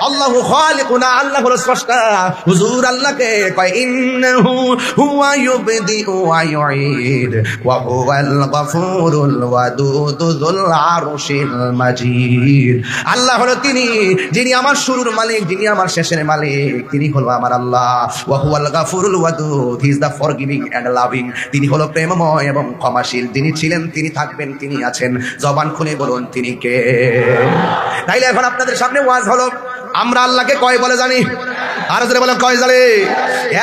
আল্লাহু খালিকুনা, আল্লাহ হলো স্রষ্টা। হুজুর আল্লাহকে কয় ইন্নাহু হুয়া ইউবদিউ ওয়া ইউঈদ ওয়া হুয়াল গফুরুল ওয়াদুদ যুল আরশিল মাজিদ। আল্লাহ হলো তিনি, যিনি আমার শুরুর মালিক, যিনি আমার শেষের মালিক, তিনি হলো আমার আল্লাহ। ওয়া হুয়াল গফুরুল ওয়াদুদ, he is the forgiving and loving. তিনি হলো প্রেমময় এবং ক্ষমাশীল। যিনি ছিলেন, তিনি থাকবেন, তিনি আছেন। জবান খুলে বলুন তিনি কে? তাইলে এখন আপনাদের সামনে ওয়াজ হলো, আমরা আল্লাহকে কয় বলে জানি? আর জোরে বলেন কয় জানে?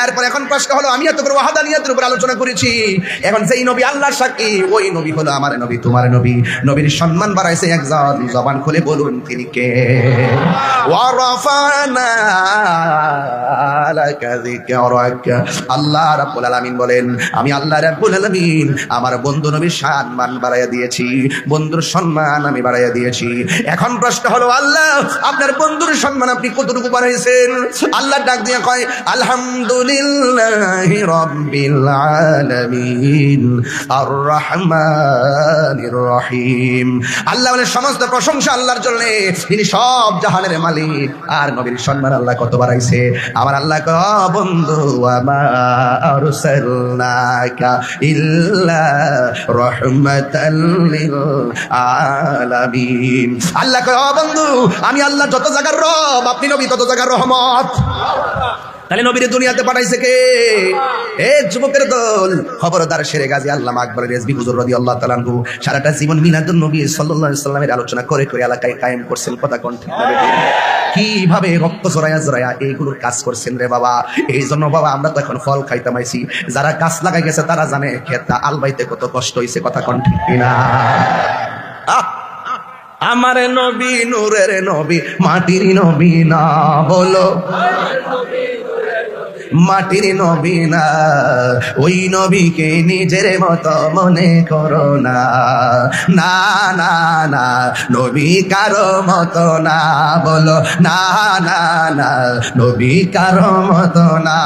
এরপর এখন প্রশ্ন হলো, আমি এত করে ওয়াহাদানিয়াতের উপর আলোচনা করেছি, এখন যেই নবী আল্লাহর সাক্ষী, ওই নবী হলো আমার নবী, তোমার নবী। নবীর সম্মান বাড়াইছে একজন, জবান খুলে বলুন তিনি কে? ওয়ারাফানা লাকা যিকরাক। আল্লাহ রাব্বুল আলামিন বলেন, আমি আল্লাহ রাব্বুল আলামিন আমার বন্ধু নবীর সম্মান বাড়াইয়া দিয়েছি, বন্ধুর সম্মান আমি বাড়াইয়া দিয়েছি। এখন প্রশ্ন হলো, আল্লাহ আপনার বন্ধুর সম্মান আপনি কতটুকু বাড়াইছেন? আল্লাহ ডাক দিয়ে কয়, আলহামদুলিল্লাহি রাব্বিল আলামিন আর রহমানির রহিম। আল্লাহ বলে সমস্ত প্রশংসা আল্লাহর জন্য, তিনি সব জাহানের মালিক। আর নবীর সম্মান আল্লাহ কত বাড়াইছে? আমার আল্লাহ কয়, বন্ধু ওয়ামা আরসালনাকা ইল্লা রাহমাতাল লিল আলামিন। আল্লাহ কয়, বন্ধু আমি আল্লাহ যত জায়গার রব, আপনি নবী তত জায়গার রহমত। তাহলে নবীর দুনিয়াতে পাঠাইছে কে? এ যুবকের দল, খবরদার। শেরে গাজী আল্লামা আকবর রেজভী হুজুর রাদিয়াল্লাহু তাআলা আনহু সারাটা জীবন মিলাদুন নবী সাল্লাল্লাহু আলাইহি সাল্লামের আলোচনা করে করে এলাকায় কায়েম করছেন। কথা কোন ঠিক না? কিভাবে রক্ত জড়ায়া জড়ায়া এইগুলোর কাজ করছেন রে বাবা। এই জন্য বাবা আমরা তো এখন ফল খাইতে পাইছি। যারা গাছ লাগাই গেছে তারা জানে খেতটা আলবাইতে কত কষ্ট হয়েছে। কথা কোন ঠিক না? আমার নবী নূরের নবী, মাটির নবী না, বলো মাটির নবী না। ওই নবীকে নিজের মতো মনে করো না, না না না, নবী কারো মতো না, বলো না না না, নবী কারো মতো না।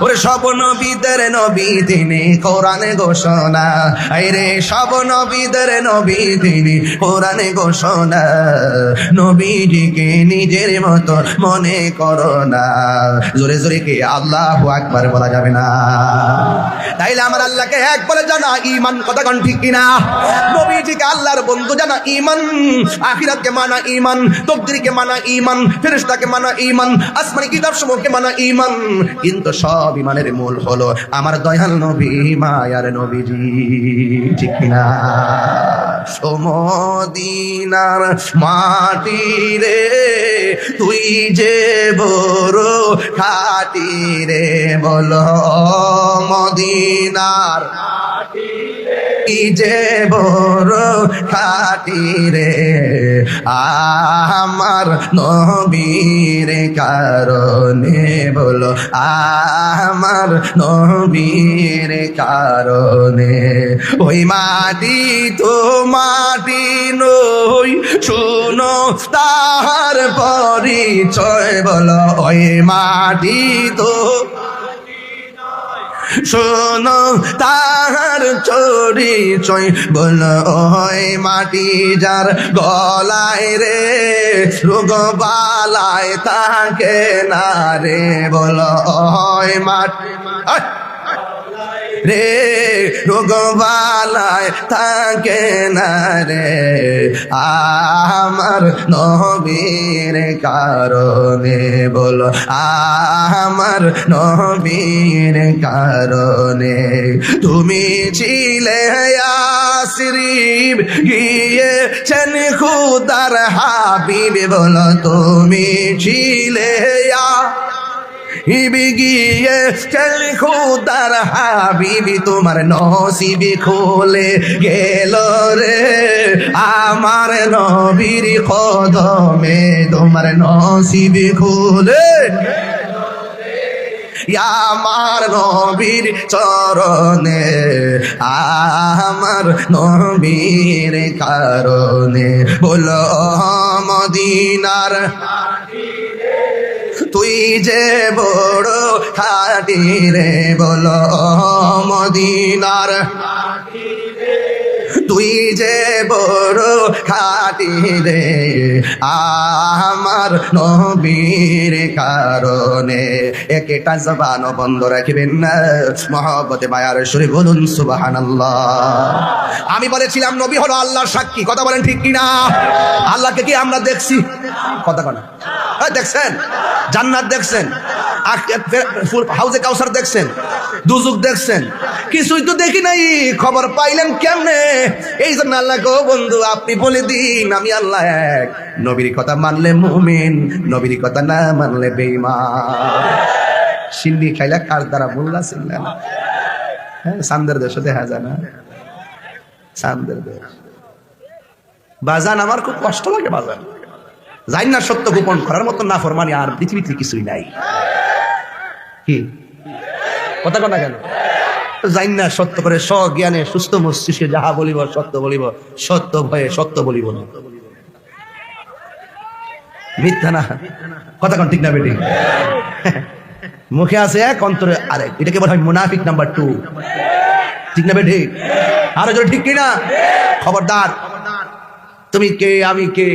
ওরে সব নবীদের নবী তিনি, কোরআনে ঘোষণা। আরে সব নবীদের নবী তিনি, কোরআনে ঘোষণা। নবীজিকে নিজের মতো মনে করো না। জোরে জোরে কে আল্লাহু আকবার বলা যাবে না? তাইলে আমার আল্লাহকে এক বলে জানা ঈমান। কথা কোন ঠিক কিনা? নবীজিকে আল্লাহর বন্ধু জানা ঈমান, আখিরাতকে মানা ঈমান, তাকদীরকে মানা ঈমান, ফেরেশতাকে মানা ঈমান, আসমানি কিতাবসমূহকে মানা ঈমান। কিন্তু সব ঈমানের মূল হলো আমার দয়াল নবী, মায়ার নবীজি। ঠিক কিনা? ও মদিনার মাটি রে, তুই যে বড় খাটি রে, বলো মদিনার তুই যে বড় খাটি রে, আমার নবীর কারণে, বলো আমার নবীর কারণে। ওই মাটি তো মাটি নই, শুনো তাহার পরিচয়, বলো ওই মাটি তো শোনো তাহার চরিচয়, বলো ওই মাটি যার গলায় রে রোগ বালায় তাকে না রে, বলো ওই মাটি রে রোগ বালায় তাকে না রে, আমার নবীর কারণে, বলো আমার নবীর কারণে। তুমি ছিলে ইয়াসরিব গিয়েছেন খুদার হাবিব, বলো তুমি ছিলে ইবি গিয়ে চল খুদার হাবিবি, তোমার নসিবি খুলে গেল রে আমার নবীর কদমে, তোমার নসিবি খুলে আমার নবীর চরণে, আমার নবীর কারণে। বলো মদিনার তুই যে বড় খাটি রে, বলো মদিনার তুই যে বড় খাটি রে, আমার নবীর কারণে। একটা জবানও বন্ধ রাখবেন না, মহব্বতে মায়ার সুরে বলুন সুবহানাল্লাহ। আমি বলেছিলাম নবী হলো আল্লাহর সাক্ষী। কথা বলেন ঠিক কিনা? আল্লাহকে কি আমরা দেখছি? কথা বলেন, দেখছেন? জান্নাত দেখছেন, হাউজে কাউসার দেখছেন, দুজুক দেখছেন? কিছুই তো দেখি নাই। খবর পাইলেন কেমনে? এই জন্য আল্লাহ গো বন্ধু আপনি বলে দিন আমি আল্লাহ এক। নবীর কথা মানলে মুমিন, নবীর কথা না মানলে বেঈমান। সিন্নি খাইলা কার দ্বারা মোল্লা চিনলা না। হ্যাঁ, চান্দের দেশে দেখা যায় না, চান্দের দেশ। বাজান আমার খুব কষ্ট লাগে বাজান, জানি না সত্য গোপন করার মতো নাফরমানি আর পৃথিবীতে কিছুই নাই। কি কথা কথা কেন জানি না সত্য করে স্বজ্ঞানে সুস্থ মস্তিষ্কে যাহা বলিব সত্য বলিব, সত্য ভয়ে সত্য বলিব না, মিথ্যা না। কথা কোন ঠিক না বেটি? মুখে আছে এক, অন্তরে আরেক, এটাকে বলা হয় মুনাফিক নাম্বার 2। ঠিক না বেটি? আরো জোরে ঠিক কিনা? খবরদার, তুমি কে আমি কে।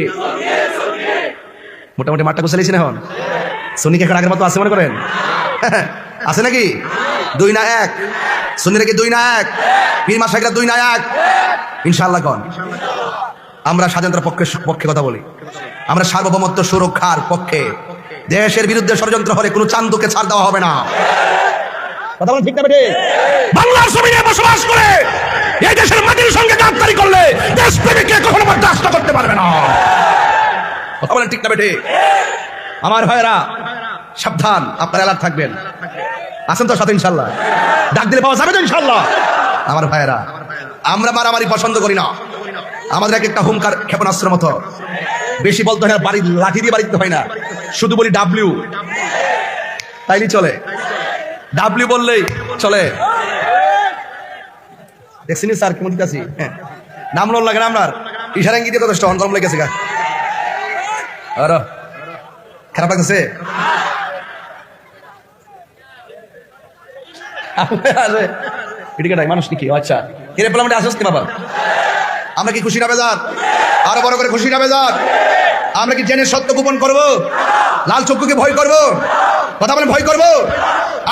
মোটামুটি মাঠটা গুছাইছি না এখন? সুন্নি এখন আগের মতো আছে মনে করেন? আছে নাকি? 2 না 1? সুন্নিরা কি 2 না 1? পীর মাশায়েখরা 2 না 1? ইনশাআল্লাহ কোন? আমরা স্বাধীনতার পক্ষে কথা বলি, আমরা সার্বভৌমত্ব সুরক্ষার পক্ষে। দেশের বিরুদ্ধে ষড়যন্ত্র হলে কোনো চান্দুকে ছাড় দেওয়া হবে না। কথা বলেন ঠিক না বেটি? বাংলার জমিনে বসবাস করে এই দেশের মাটির সঙ্গে গাদ্দারি করলে দেশপ্রেমিককে কখনো বরদাস্ত করতে পারবে না। কথা বলেন ঠিক না বেটি? আমার ভাইরা সাবধান, আপনারা অ্যালার্ট থাকবেন। আছেন তো সাথে ইনশাআল্লাহ? ডাক দিলে পাওয়া যাবে তো ইনশাআল্লাহ? আমার ভাইরা, আমরা মারামারি পছন্দ করি না। আমাদের একটা হুঙ্কার ক্ষেপণাস্ত্রের মতো, বেশি বলতে হয় না, বাড়ি লাঠি দিয়ে বাড়ি দিতে হয় না, শুধু বলি ডাব্লিউ, তাইলে চলে। ডাব্লিউ বললেই চলে। দেখছিনি স্যার কেমন দিতেছি? হ্যাঁ, নাম লোন লাগে না আপনার, ইশারা ইঙ্গিত দিয়ে যথেষ্ট। গরম লেগেছে গা, আর খারাপ লাগতেছে? এদিকে নাই মানুষ নাকি? আচ্ছা, এর পেলাম আসস কি বাবা? আমরা কি খুশি না বেজার? আরো বড় করে খুশি না বেজার? আমরা কি জেনে সত্য গোপন করবো? লাল চক্ষুকে ভয় করবো? কথা বলে ভয় করবো?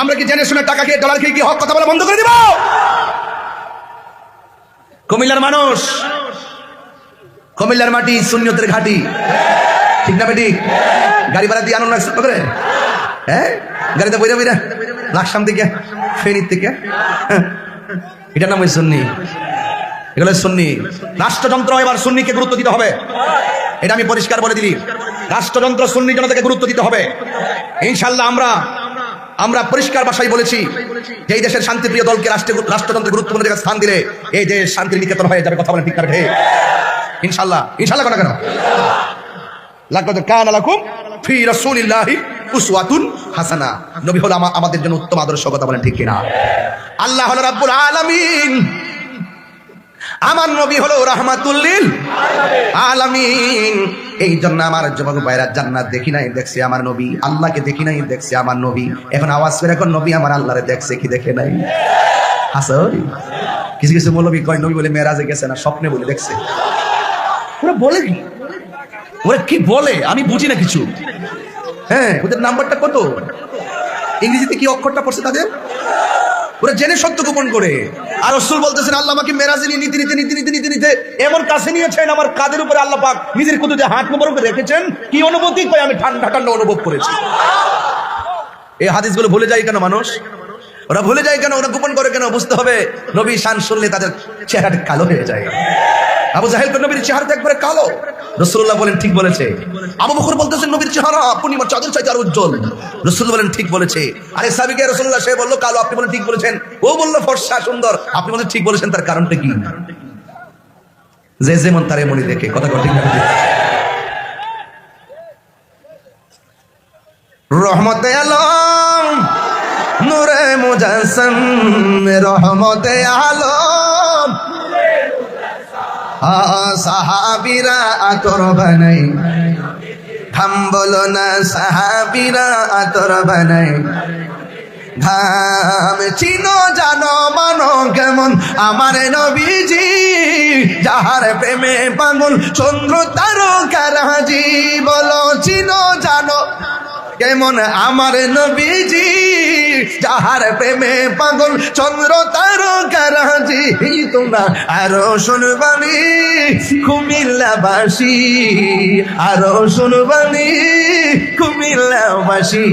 আমরা কি জেনে শুনে টাকা খেয়ে ডলার খেয়ে কি হক কথা বলে বন্ধ করে দিব? কুমিল্লার মানুষ, কুমিল্লার মাটি সুন্নিয়তের ঘাটি, ঠিক না বেটি? গাড়ি ভাড়া দিয়ে আনন্দ লাগছে করে, হ্যাঁ, গাড়িতে বইরা বইরা লাকসাম থেকে ফেনীর থেকে, এটার নাম ওই সুন্নি, এগুলো সুন্নি। রাষ্ট্রযন্ত্র এবার সুন্নিকে গুরুত্ব দিতে হবে, এটা আমি পরিষ্কার বলে দিলি। রাষ্ট্রযন্ত্র সুন্নি জনতাকে গুরুত্ব দিতে হবে ইনশাআল্লাহ। আমরা পরিষ্কার ভাষায় বলেছি যে এই দেশের শান্তিপ্রিয় দলকে রাষ্ট্রযন্ত্রের গুরুত্বপূর্ণ জায়গায় স্থান দিলে এই দেশ শান্তির নিকেতন হয়ে যাবে। কথা বলেন ঠিক না ঠিক? ইনশাআল্লাহ, ইনশাআল্লাহ কেন কেন? লাকাদ কানা লাকুম ফি রাসূলিল্লাহি উসওয়াতুন হাসানাহ। নবী হলো আমাদের জন্য উত্তম আদর্শ। কথা বলেন ঠিক কিনা? আল্লাহ হলো রাব্বুল আলামিন, আমার নবী হলো রাহমাতুল লিল আলামিন। এই জন্য আমার যুবক ভাইরা, জান্নাত দেখি নাই দেখছি আমার নবী, আল্লাহকে দেখি নাই দেখছি আমার নবী। এখন আওয়াজ করে এখন নবী আমার আল্লাহরে দেখছে কি দেখে নাই? হাসই কিছু কিছু মৌলবী কয় নবী বলে মেরাজে গেছে না, স্বপ্নে বলে দেখছে। ওরা বলে কি, ওরা কি বলে আমি বুঝি না কিছু। হ্যাঁ, ওদের নাম্বারটা কত, ইংরেজিতে কি অক্ষরটা পড়ছে তাদের, ওরা জেনে সত্য গোপন করে। আর রাসূল বলতেছেন আল্লাহ আমাকে মেরাজে নিয়ে নিতে নিতে নিতে নিতে নিতে নিতে এমন কাছে নিয়েছেন, আমার কাঁধের উপরে আল্লাহ পাক নিজের কুদরতে হাত মোবারক রেখেছেন। কি অনুভূতি? কই আমি ঠান্ডা ঠান্ডা অনুভব করেছি। এই হাদিসগুলো ভুলে যায় কেন মানুষ? ওরা ভুলে যায় কেন? ওরা গোপন করে কেন? বুঝতে হবে, নবীর শান শুনলে তাদের চেহারাটা কালো হয়ে যায়। আবু জাহেল তো নবীর চেহারাটা একবারে কালো, রাসূলুল্লাহ বলেন ঠিক বলেছে। আবু বকর বলতেছেন নবীর চেহারা পূর্ণিমার চাঁদের চাইতে আরো উজ্জ্বল, রাসূল বলেন ঠিক বলেছে। আরে সাহাবীকে রাসূলুল্লাহ সে বলল কালো, আপনি বলেন ঠিক বলেছেন। ও বলল ফর্সা সুন্দর, আপনি বলেন ঠিক বলেছেন। তার কারণটা কি? যে যেমন তার এমনই দেখে। কথা ঠিক না? রহমতে আলম নূরে মুজাসসাম, রহমতে আলম সাহাবীরা আতর বানাই, ঘাম বলো না সাহাবীরা আতর বানাই। ঘাম চিনো জানো মানো কেমন আমার নবীজি, যাহার প্রেমে পাগল চন্দ্র তারকারাজি। বলো চিনো জানো কেমন আমার নবীজি, যাহার প্রেমে পাগল চন্দ্র তারকারাজি। তোমরা আরো শুনবানি কুমিল্লাবাসী, আরো শুনবানি কুমিল্লাবাসী।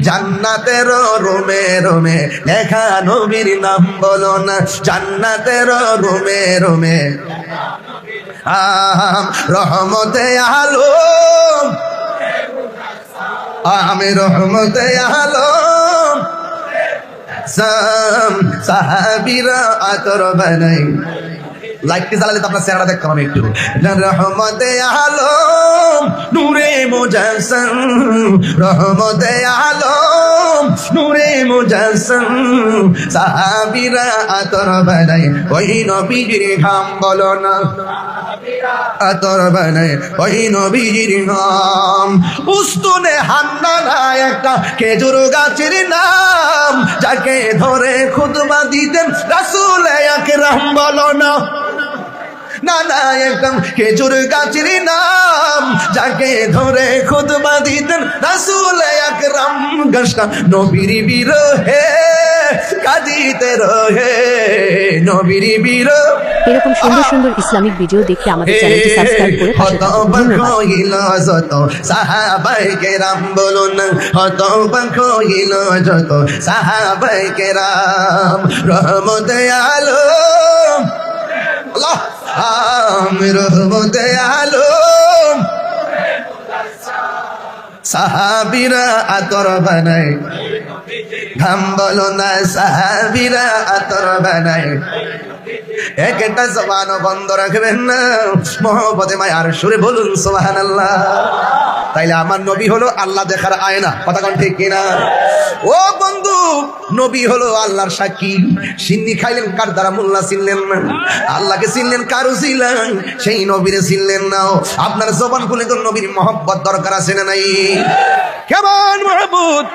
জান্নাতের রোমে রোমে লেখা নবীর নাম বলো না, জান্নাতের রোমে রোমে রহমতে আলম, আমি রহমতে আলম সাহাবীরা আতর বানাই। লাইটটি জ্বালালে তো আপনার চেহারা দেখতাম আমি একটু। রহমতে আলম নূরে মুজাসসাম, রহমতে আলম নূরে মুজাসসাম, সাহাবীরা আতর বানাই ওই নবীর ঘাম বলো না, আতর বানাই ওই নবীর ঘাম। উস্তুনে হান্নানা একটা খেজুর গাছের নাম, যাকে ধরে খুতবা দিতেন রাসূল আকরাম বলো না, না না একদম খেজুর গাছের নাম, যাকে ধরে খুতবা দিতেন রাসূল আকরাম। গাছটা নবীর বিরহে কাঁদিতে রহে, নবীর বিরহে। এরকম সুন্দর সুন্দর ইসলামিক ভিডিও দেখতে আমাদের চ্যানেলটি সাবস্ক্রাইব করে পাশে থাকুন। ধন্যবাদ। সাহাবায়ে কেরাম বলুন, হতবাক হইল যত সাহাবায়ে কেরাম। রহমতে আলম আল্লাহ রহমতে আলম, সাহাবীরা আতর বানায়, ঘাম বলো না সাহাবীরা আতর বানায়। একটা জবানও বন্ধ রাখবেন না, মহব্বতে মায়ার সুরে বলুন সুবহানাল্লাহ। তাইলে আমার নবী হলো আল্লাহ দেখার আয়না, কথা কোন ঠিক কিনা? ও বন্ধু, নবী হলো আল্লাহর সাক্ষী। সিন্নি খাইলেন কার দ্বারা? মোল্লা চিনলেন না। আল্লাহকে চিনলেন কার উসিলায়? সেই নবীরে চিনলেন না। আপনার জবান খুলে তো নবীর মহব্বত দরকার আছে না নাই? কেমন মহব্বত?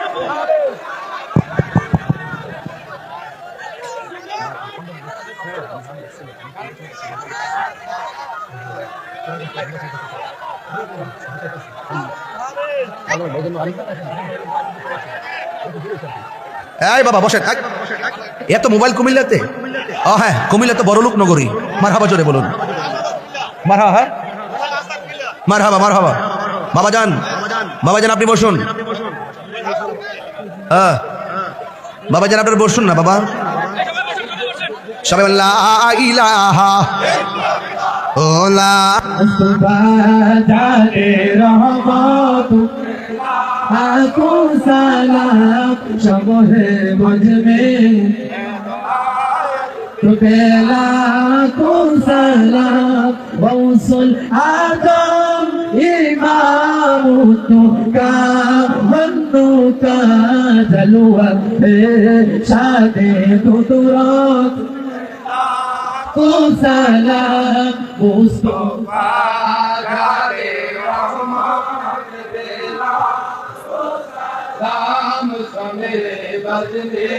এই বাবা বসেন। এত মোবাইল কুমিল্লাতে? ও হ্যাঁ, কুমিল্লা তো বড়লোক নগরী। মারহাবা জোরে বলুন মারহাবা। হ্যাঁ মারহাবা মারহাবা। বাবাজান বাবাজান আপনি বসুন। হ্যাঁ বাবাজান আপনার বসুন না বাবা। সবাই লা ইলাহা ও লা জানে রহমত আকো সালাম শবহে মজমে তো পেলা কো সালাম বৌসুল আদম ইমাম তো কা বন্দু কা জলওয়া হে শাদে তুরাত को सलाम मुस्तफा गारे रहमत बेला सलाम समे बदले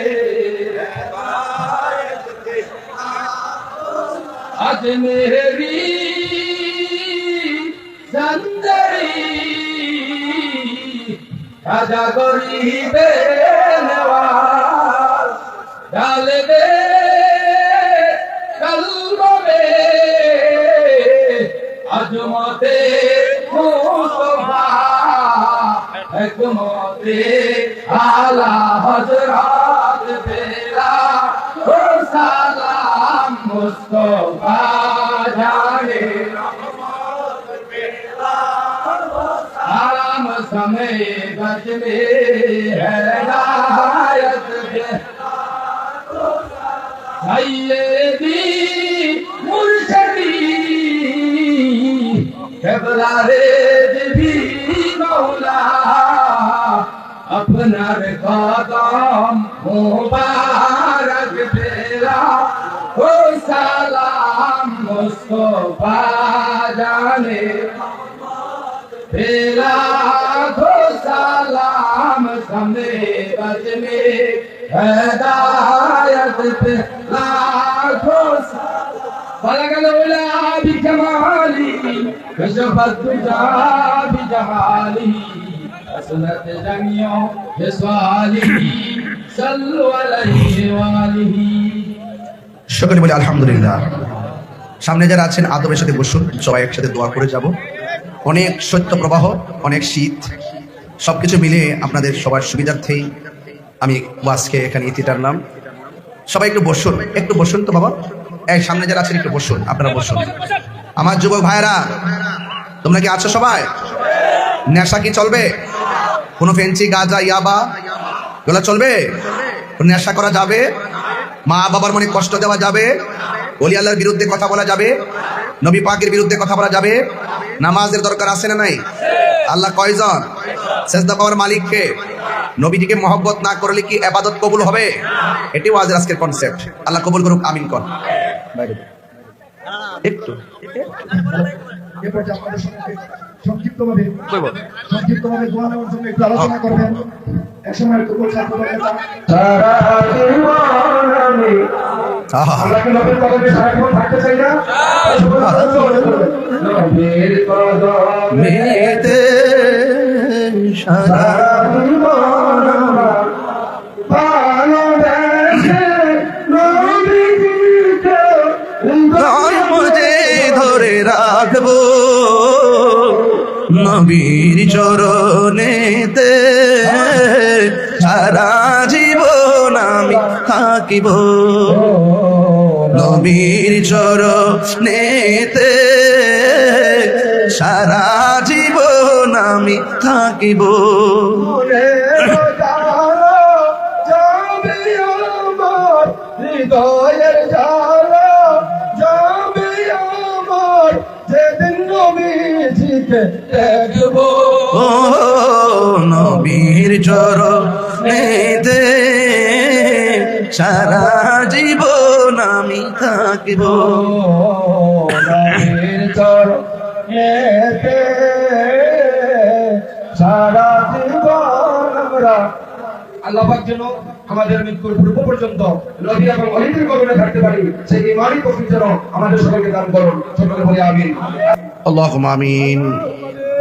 आज मेरी जंदरी राजा गरीबे नवाज डाल दे अजमते मुस्तफा हिकमते आला हजरत बेला ओ सलाम मुस्तफा जाने रहमत बेला सलाम समय गज में हिदायत सैयदी मुर्शदी केबलारे भी मौला अपना कदम मुबारक तेरा हो सलाम मुस्तफा जाने तेरा हो सलाम समय बजने हिदायत पे लाखों बलग लौला बिजमाली कशफ तुजा बिजमाली असनत जमियों बिस्वाली सल्लु अलैहि वालिही। সকলে বলি আলহামদুলিল্লাহ। সামনে যারা আছেন আদবের সাথে বসুন, সবাই একসাথে দোয়া করে যাব। অনেক শৈত্য প্রবাহ, অনেক শীত, সবকিছু মিলিয়ে আপনাদের সবার সুবিধার্থেই আমি ওয়াজকে এখানে ইতি টানলাম। সবাই একটু বসুন তো বাবা। এই সামনে যারা আছেন একটু বসুন, আপনারা বসুন। আমার যুবক ভাইরা, তোমরা কি আছো সবাই? নেশা কি চলবে? কোনো ফেন্সি গাঁজা ইয়াবা এগুলো চলবে? নেশা করা যাবে? মা বাবার মনে কষ্ট দেওয়া যাবে? ওলি আল্লাহর বিরুদ্ধে কথা বলা যাবে? নবী পাকের বিরুদ্ধে কথা বলা যাবে? নামাজের দরকার আছে না নাই? আল্লাহ কয়জন? সেজদা পাওয়ার মালিক কে? নবীজিকে মহব্বত না করলে কি ইবাদত কবুল হবে? এটি ওয়াজের আজকের কনসেপ্ট। আল্লাহ কবুল করুক, আমিন কোন। একটু এরপর যে আপনাদের সঙ্গে সংক্ষিপ্তভাবে দোয়া নেওয়ার জন্য একটু আলোচনা করবেন। একসময় তবুও ছাত্রদল নেতা আহা, আমরা কি নবীর কদমে সারাক্ষণ থাকতে চাই না? নবীর মেতে সারা জীবন আমরা ভালোবেসে নবীজিকে মধ্যে ধরে রাখবো, নবীর চরণেতে সারা জীবন আমি থাকিব, নবীর চরণেতে সারা জীবন আমি থাকিব। হৃদয়ের জ্বালা যাবে আমার যেদিন নবীজিকে দেখব। ও নবীর চরণেতে সারা জীবন আমি থাকিব। নবীর চরণেতে সারা জীবন আমরা আল্লাহ পাক যেন আমাদের মৃত্যুর পূর্ব পর্যন্ত নবী এবং ওলিদের কদমে থাকতে পারি, সেই ইমানি তৌফিক যেন আমাদের সকলকে দান করুন। সকলে বলি আমিন। اللهم آمين.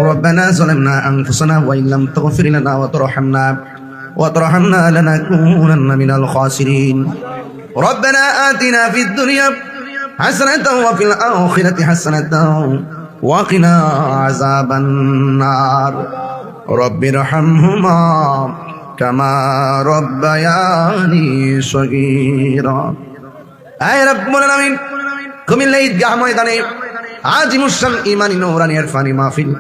ربنا ظلمنا أنفسنا وإن لم تغفر لنا وترحمنا لنكونن من الخاسرين. ربنا آتنا في الدنيا حسنة وفي الآخرة حسنة وقنا عذاب النار. رب ارحمهما كما ربياني صغيرا. أي رب العالمين কুমিল্লা ঈদগাহ ময়দানে আজিমুসান ইমানি নূরানি ইরফানি মাহফিল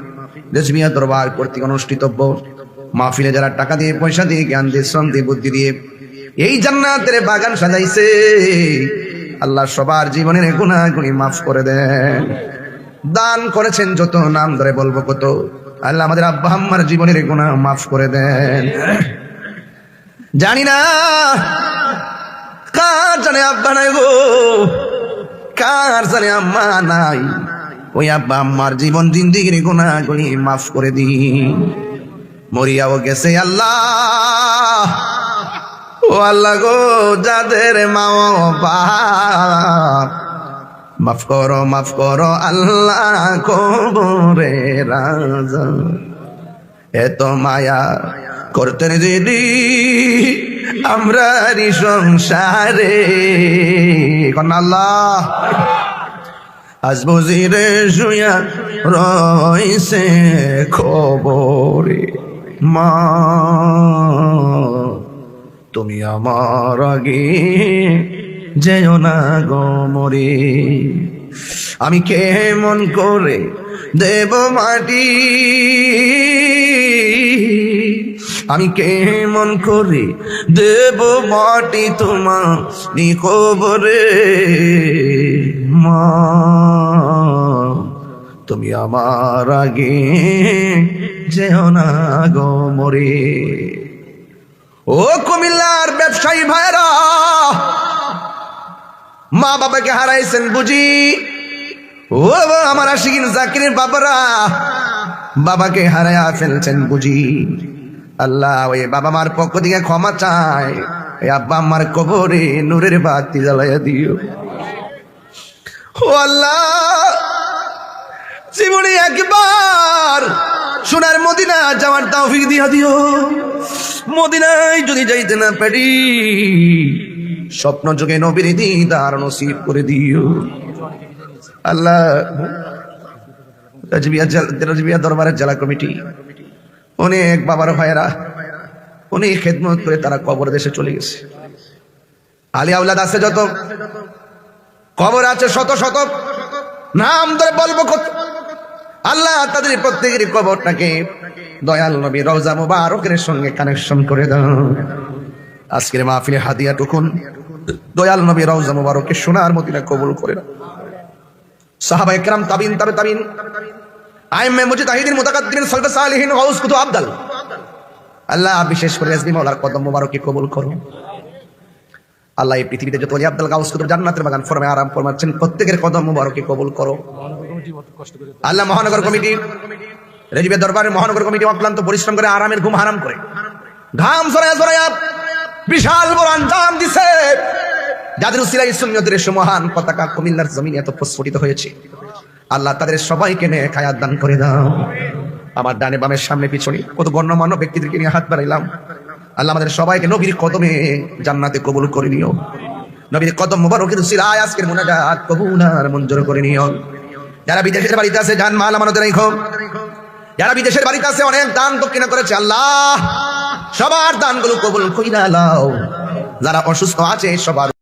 দেশবিয়া দরবার কর্তৃক অনুষ্ঠিতব্য মাহফিলে যারা টাকা দিয়ে, পয়সা দিয়ে, জ্ঞান দিয়ে, শ্রম দিয়ে, বুদ্ধি দিয়ে এই জান্নাতের বাগান সাজাইছে, আল্লাহ সবার জীবনের গুনাহগুলি মাফ করে দেন। দান করেছেন যত, নাম ধরে বলবো কত, আল্লাহ আমাদের আব্বা আম্মার জীবনের গুনাহ মাফ করে দেন। জানি না কার জানে আব্বা নাই গো, কার জানে আম্মা নাই, ওই আব্বা আম্মার জীবন জিন্দিগির গুনাহগুলি মাফ করে দিন। মরিয়াও গেছে আল্লাহ, ও আল্লাহ গো, যাদের মা বাপ মাফ করো, মাফ করো আল্লাহ, কবরে রাজা এত মায়া করতেন যদি আমরা সংসারে কোন আল্লাহ আজ বুঝিরে শুয়া রইছে খবরে, মা তুমি আমার আগে যেও না গো মরে, আমি কেমন করে দেব মাটি, আমি কেমন করে দেব মাটি তোমার কবরে, মা তুমি আমার আগে যেও না গো মরে। ও কুমিল্লার ব্যবসায়ী ভাইরা, মা বাবাকে হারাইছেন বুঝি, ও আমার আশিকিন জাকিরের বাবারা বাবাকে হারায়া ফেলছেন বুঝি, আল্লাহ ওই বাবা মার পক্ষ থেকে ক্ষমা চায়, ওই আব্বা আম্মার কবরে নূরের বাতি জ্বালাইয়া দিও। ও আল্লাহ, জীবনে একবার সোনার মদিনা যাওয়ার তৌফিক দিয়া দিও। মদিনায় যদি যাইতে না পারি, স্বপ্ন যুগে নবীর দিদার নসিব করে দিও। আল্লাহ, রাজবিয়া দরবারের জেলা কমিটি অনেক বাবার ভাইয়েরা অনেক খেদমত করে তারা কবর দেশে চলে গেছে। আলী আউলাদ আছে যত, কবর আছে শত শত, নাম ধরে বলবো কত। আল্লাহ তাদের প্রত্যেকের কবরটাকে দয়াল নবী রওজা মুবারকের সঙ্গে কানেকশন করে দাও। আজকের মাহফিলে হাদিয়া টুকুন দয়াল নবী রওজা মুবারকে সোনার মদিনা কবুল করে নাও। সাহাবায়ে কেরাম, তাবিন, তাবিন, আইম্মে মুজতাহিদিন, মুতাকাদ্দিমিন, সালফে সালিহিন, গাউস কুতুব আবদাল, আল্লাহ বিশেষ করে রেজবি মাওলার কদম মুবারকে কবুল করো। আল্লাহ এই পৃথিবীতে যত ওলি আব্দুল গাউস কুতুব জান্নাতের বাগান ফরমে আরাম ফরমাচ্ছেন, প্রত্যেকের কদম মুবারকে কবুল করো। আল্লাহ মহানগর কমিটি, রেজবের দরবারে মহানগর কমিটি অক্লান্ত পরিশ্রম করে আরামের ঘুম হারাম করে ঘাম ঝরায়া ঝরায়া বিশাল বড় আঞ্জাম দিছে, যাদের উসিলায় সুন্নতের মহান পতাকা কুমিল্লার জমিনে এত প্রস্ফুটিত হয়েছে, আল্লাহ তাদের সবাইকে নেক হায়াত দান করে দাও। আমার ডানে বামের সামনে পিছনে কত গণ্যমান্য ব্যক্তিদেরকে নিয়ে হাত বাড়াইলাম, আল্লাহ আমাদের সবাইকে নবীর কদমে জান্নাতে কবুল করে নিও। নবীর কদম মুবারকের উসিলায় আজকের মুনাজাত কবুল আর মঞ্জুর করে নিও। যারা বিদেশের বাড়িতে আছে জান মাল আমাদের রাখো, যারা বিদেশের বাড়িতে আছে অনেক দান দক্ষিণা করেছে, আল্লাহ সবার দানগুলো কবুল কইরা নাও। যারা অসুস্থ আছে সবার